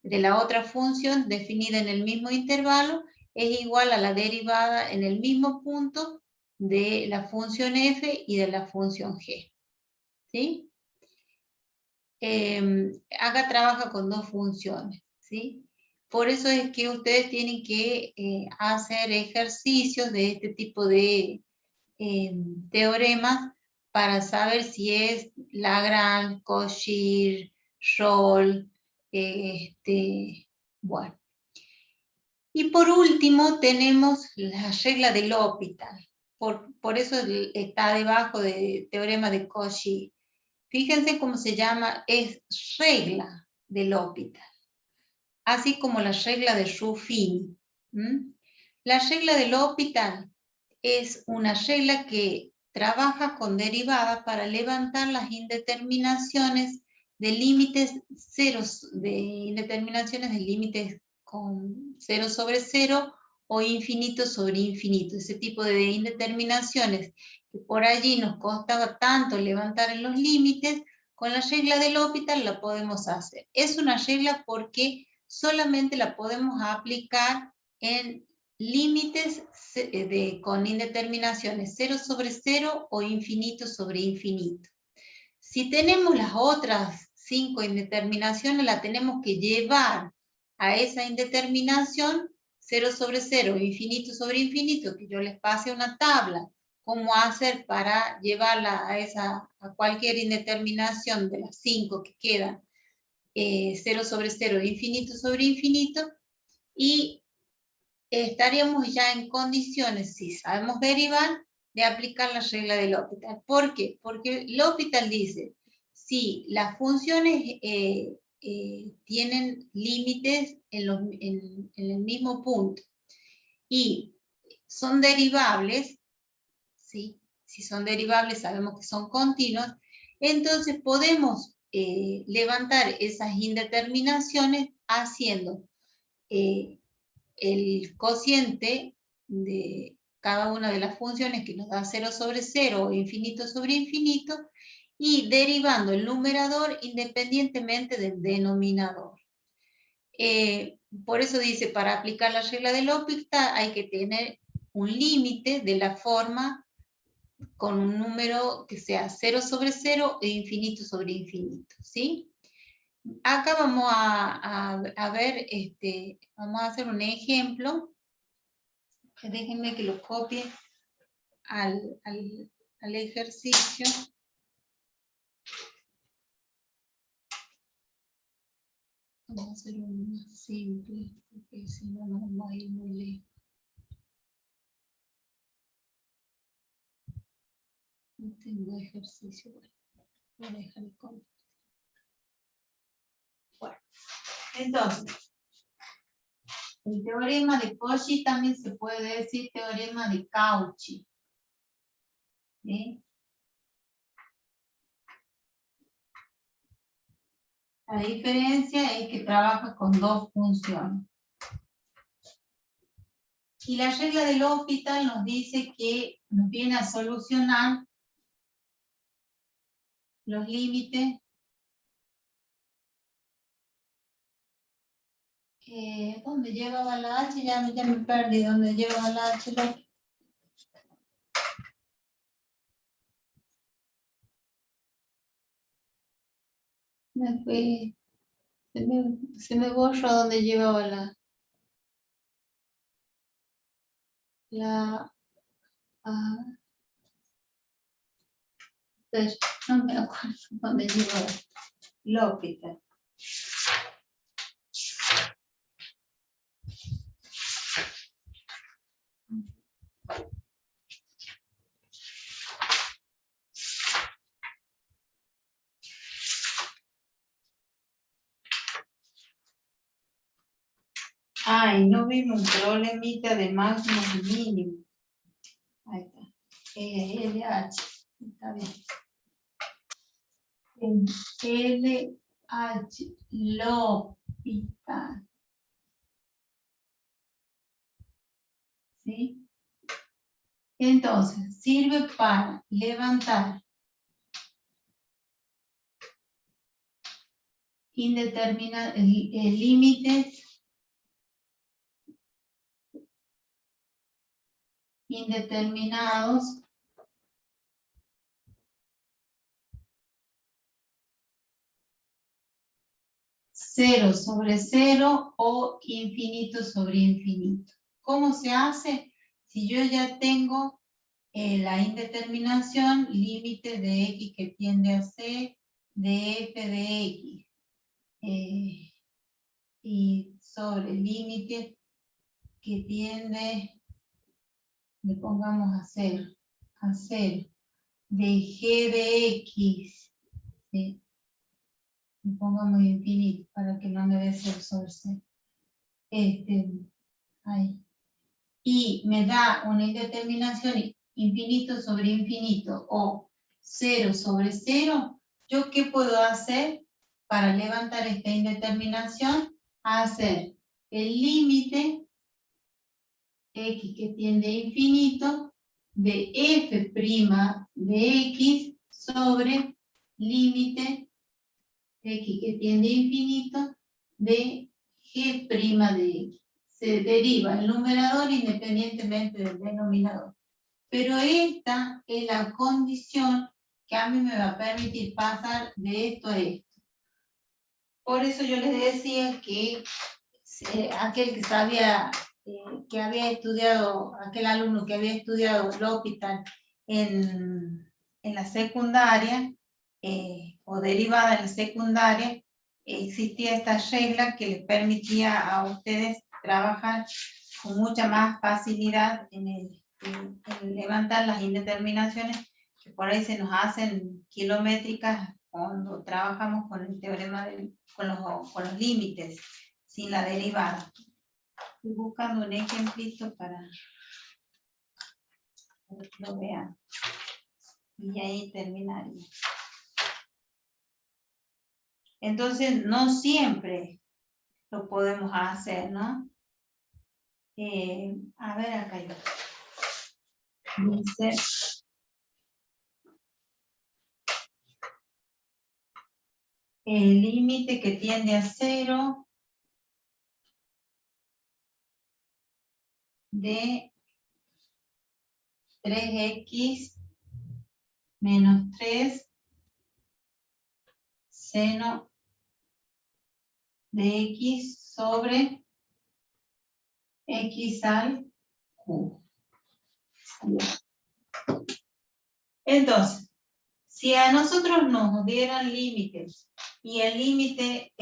de la otra función definida en el mismo intervalo, es igual a la derivada en el mismo punto de la función f y de la función g. ¿Sí? Acá trabaja con dos funciones. ¿Sí? Por eso es que ustedes tienen que hacer ejercicios de este tipo de teoremas para saber si es Lagrange, Cauchy, Rolle, bueno. Y por último tenemos la regla del L'Hopital. Por eso está debajo del teorema de Cauchy. Fíjense cómo se llama, es regla de L'Hopital, así como la regla de Ruffini. La regla de L'Hopital es una regla que trabaja con derivada para levantar las indeterminaciones de límites ceros, de indeterminaciones de límites con 0 sobre 0 o infinito sobre infinito. Ese tipo de indeterminaciones que por allí nos costaba tanto levantar en los límites, con la regla de L'Hopital la podemos hacer. Es una regla porque solamente la podemos aplicar en límites con indeterminaciones 0 sobre 0 o infinito sobre infinito. Si tenemos las otras 5 indeterminaciones, la tenemos que llevar a esa indeterminación 0 sobre 0, infinito sobre infinito, que yo les pase una tabla, cómo hacer para llevarla a cualquier indeterminación de las 5 que quedan, 0 sobre 0, infinito sobre infinito, y estaríamos ya en condiciones, si sabemos derivar, de aplicar la regla de L'Hopital. ¿Por qué? Porque L'Hopital dice, si las funciones tienen límites en el mismo punto y son derivables, ¿sí? Si son derivables sabemos que son continuos, entonces podemos levantar esas indeterminaciones haciendo el cociente de cada una de las funciones que nos da 0 sobre 0 o infinito sobre infinito y derivando el numerador independientemente del denominador. Por eso dice, para aplicar la regla de L'Hopital hay que tener un límite de la forma con un número que sea 0 sobre 0 e infinito sobre infinito, ¿sí? Acá vamos a ver, vamos a hacer un ejemplo. Déjenme que lo copie al ejercicio. Vamos a hacer uno más simple, porque si no nos vamos a ir muy lejos. No tengo ejercicio, bueno, voy a dejar de compartir. Bueno, entonces, el teorema de Cauchy también se puede decir teorema de Cauchy. ¿Sí? La diferencia es que trabaja con dos funciones. Y la regla de L'Hopital nos dice que nos viene a solucionar los límites. ¿Dónde llevaba la H? Ya me perdí. ¿Dónde llevaba la H? Me fui. Se me borra dónde llevaba no me acuerdo dónde llevaba L'Hopital. Ay, no vimos un problemita de máximo y mínimo. Ahí está. LH. Está bien. LH. L'Hopital. ¿Sí? Entonces, sirve para levantar límites indeterminados cero sobre cero o infinito sobre infinito. ¿Cómo se hace? Si yo ya tengo la indeterminación límite de x que tiende a c de f de x y sobre límite que tiende, le pongamos a 0 de g de x Sí. Y pongamos infinito para que no me dé 0 sobre 0. Ahí. Y me da una indeterminación infinito sobre infinito o 0 sobre 0, ¿yo qué puedo hacer para levantar esta indeterminación? Hacer el límite x que tiende a infinito de f' de x sobre límite x que tiende a infinito de g' de x. Se deriva el numerador independientemente del denominador. Pero esta es la condición que a mí me va a permitir pasar de esto a esto. Por eso yo les decía que aquel que sabía, que había estudiado, aquel alumno que había estudiado L'Hopital en la secundaria, o derivada en la secundaria, existía esta regla que les permitía a ustedes trabajar con mucha más facilidad en levantar las indeterminaciones que por ahí se nos hacen kilométricas cuando trabajamos con el teorema con los límites sin la derivada. Estoy buscando un ejemplito para que lo vean. Y ahí terminaría. Entonces, no siempre lo podemos hacer, ¿no? A ver, acá hay otro. Dice, el límite que tiende a 0 de 3x menos 3 seno de x sobre x al cubo. Entonces, si a nosotros nos dieran límites y el límite,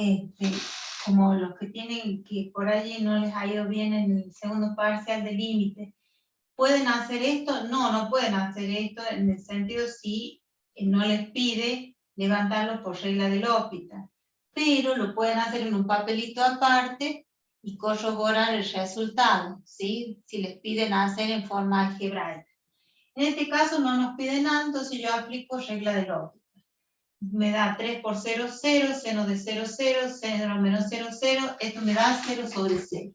como los que tienen que por allí no les ha ido bien en el segundo parcial de límite, ¿pueden hacer esto? No, no pueden hacer esto en el sentido si no les pide levantarlo por regla del L'Hopital, pero lo pueden hacer en un papelito aparte y corroborar el resultado, ¿sí? Si les piden hacer en forma algebraica. En este caso no nos pide nada, entonces yo aplico regla del L'Hopital. Me da 3 por 0, 0, seno de 0, 0, seno menos 0, 0, esto me da 0 sobre 0.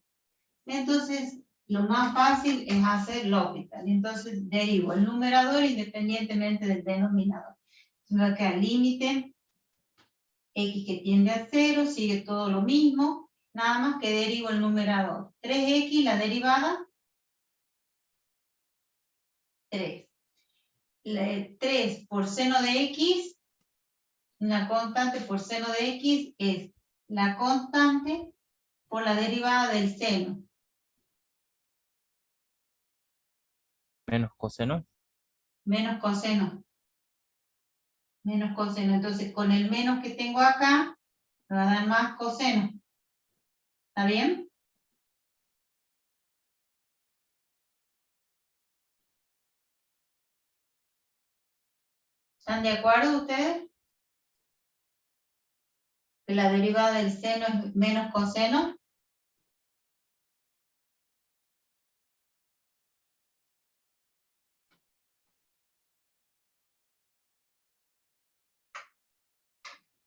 Entonces, lo más fácil es hacer L'Hopital. Entonces, derivo el numerador independientemente del denominador. Entonces, me va a quedar límite, x que tiende a 0, sigue todo lo mismo, nada más que derivo el numerador. 3x, la derivada, 3. 3 por seno de x, una constante por seno de x es la constante por la derivada del seno. Menos coseno. Menos coseno. Menos coseno. Entonces, con el menos que tengo acá, me va a dar más coseno. ¿Está bien? ¿Están de acuerdo ustedes? Que la derivada del seno es menos coseno.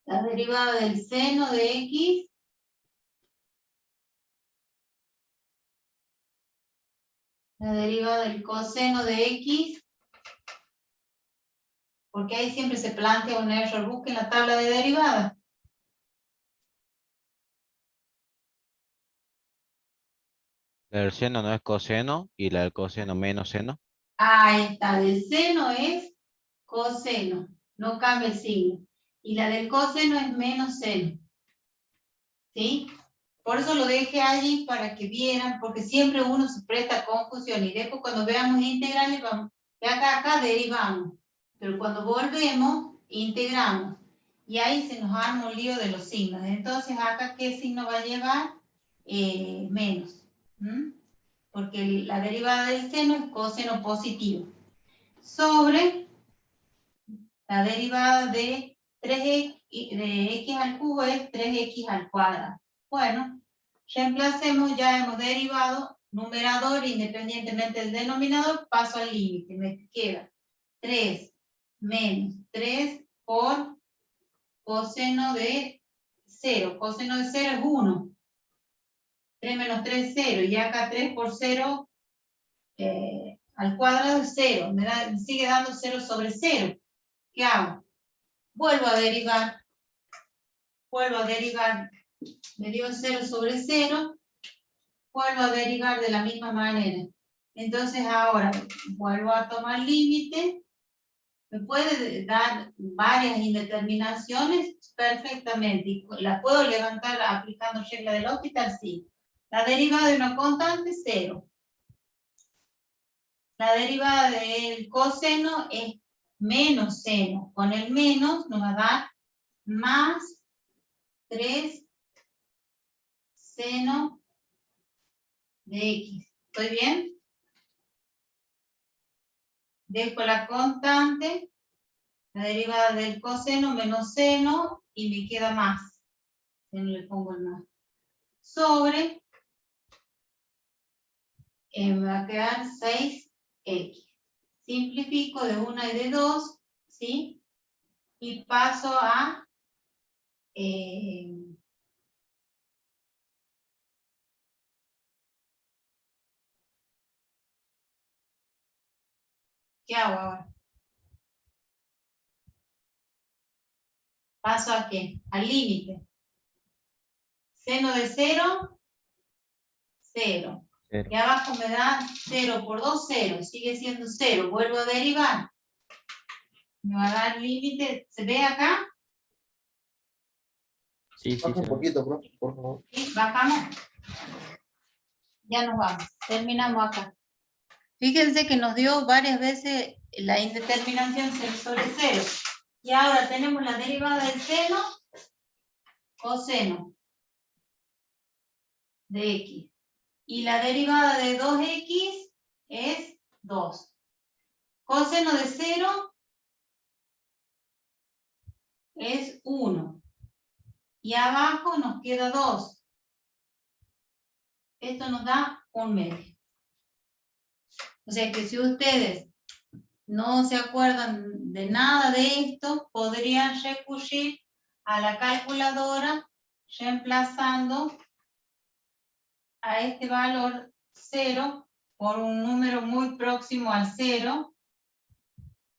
La derivada del seno de x la derivada del coseno de x, porque ahí siempre se plantea un error. Busquen la tabla de derivadas. La del seno no es coseno y la del coseno menos seno. Ahí está, del seno es coseno, no cambia el signo. Y la del coseno es menos seno. ¿Sí? Por eso lo dejé allí para que vieran, porque siempre uno se presta a confusión y después cuando veamos integrales, vamos, de acá derivamos, pero cuando volvemos, integramos. Y ahí se nos arma un lío de los signos. Entonces acá, ¿qué signo va a llevar? Menos. Porque la derivada del seno es coseno positivo. Sobre la derivada de 3x de x al cubo es 3x al cuadrado. Bueno, reemplacemos, ya hemos derivado numerador independientemente del denominador, paso al límite, me queda 3 menos 3 por coseno de 0. Coseno de 0 es 1. 3 menos 3 es 0. Y acá 3 por 0 al cuadrado es 0. Me sigue dando 0 sobre 0. ¿Qué hago? Vuelvo a derivar. Me dio 0 sobre 0. Vuelvo a derivar de la misma manera. Entonces ahora vuelvo a tomar límite. Me puede dar varias indeterminaciones perfectamente. Y la puedo levantar aplicando regla de L'Hopital, sí. La derivada de una constante, 0. La derivada del coseno es menos seno. Con el menos nos va a dar más 3 seno de x. ¿Estoy bien? Dejo la constante, la derivada del coseno menos seno, y me queda más. Le pongo el más. Sobre, me va a quedar 6x. Simplifico de 1 y de 2, ¿sí? Y paso a... ¿qué hago ahora? ¿Paso a qué? Al límite. Seno de 0, 0. Cero. Y abajo me da 0 por 2, 0. Sigue siendo 0. Vuelvo a derivar. Me va a dar límite. ¿Se ve acá? Sí, sí, Baja un sí. poquito, bro, por favor. ¿Sí? Bajamos. Ya nos vamos. Terminamos acá. Fíjense que nos dio varias veces la indeterminación 0 sobre 0. Y ahora tenemos la derivada del seno, coseno de x. Y la derivada de 2x es 2. Coseno de 0 es 1. Y abajo nos queda 2. Esto nos da 1/2. O sea que si ustedes no se acuerdan de nada de esto, podrían recurrir a la calculadora reemplazando a este valor 0 por un número muy próximo al 0,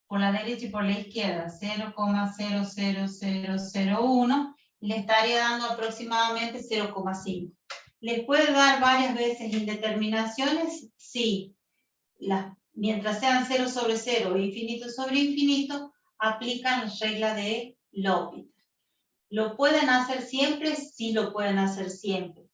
por la derecha y por la izquierda, 0,00001, y le estaría dando aproximadamente 0,5. ¿Les puede dar varias veces indeterminaciones? Sí. Mientras sean 0 sobre 0 o infinito sobre infinito, aplican la regla de L'Hopital. ¿Lo pueden hacer siempre? Sí, lo pueden hacer siempre.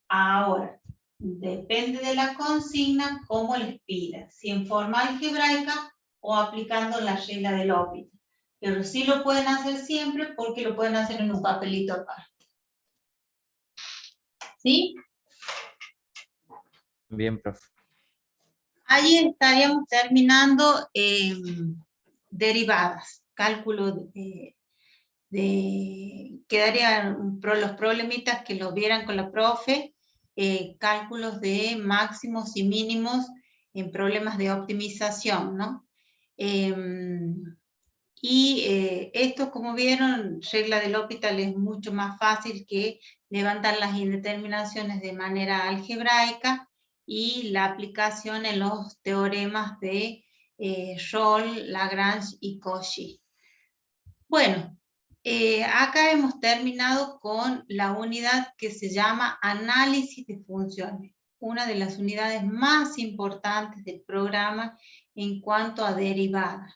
Ahora, depende de la consigna, cómo les pida, si en forma algebraica o aplicando la regla de L'Hopital. Pero sí lo pueden hacer siempre porque lo pueden hacer en un papelito aparte. ¿Sí? Bien, profe. Ahí estaríamos terminando derivadas, cálculo quedarían los problemitas que los vieran con la profe, cálculos de máximos y mínimos en problemas de optimización, ¿no? Esto, como vieron, regla de L'Hopital es mucho más fácil que levantar las indeterminaciones de manera algebraica, y la aplicación en los teoremas de Rolle, Lagrange y Cauchy. Bueno, acá hemos terminado con la unidad que se llama análisis de funciones, una de las unidades más importantes del programa en cuanto a derivadas.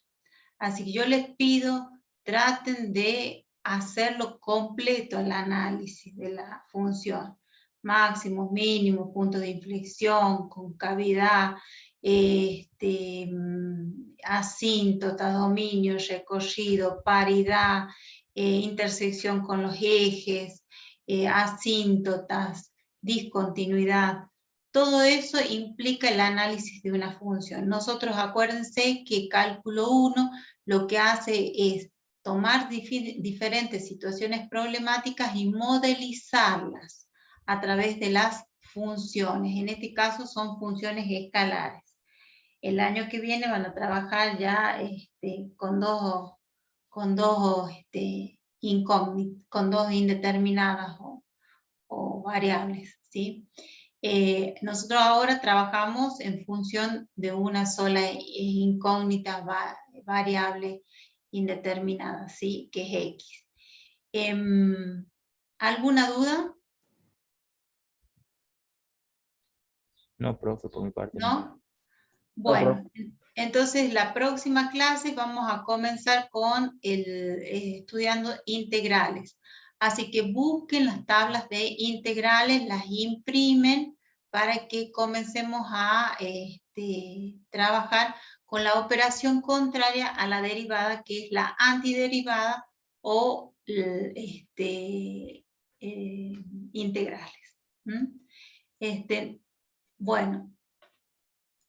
Así que yo les pido, traten de hacerlo completo el análisis de la función. Máximos, mínimos, puntos de inflexión, concavidad, asíntota, dominio, recorrido, paridad, intersección con los ejes, asíntotas, discontinuidad. Todo eso implica el análisis de una función. Nosotros, acuérdense que cálculo 1 lo que hace es tomar diferentes situaciones problemáticas y modelizarlas a través de las funciones. En este caso son funciones escalares. El año que viene van a trabajar ya con dos incógnitas, con dos indeterminadas o variables, ¿sí? Nosotros ahora trabajamos en función de una sola incógnita variable indeterminada, ¿sí? Que es X. ¿Alguna duda? No, profe, por mi parte. ¿No? Bueno, entonces la próxima clase vamos a comenzar con estudiando integrales. Así que busquen las tablas de integrales, las imprimen para que comencemos a trabajar con la operación contraria a la derivada, que es la antiderivada o integrales. ¿Mm? Bueno.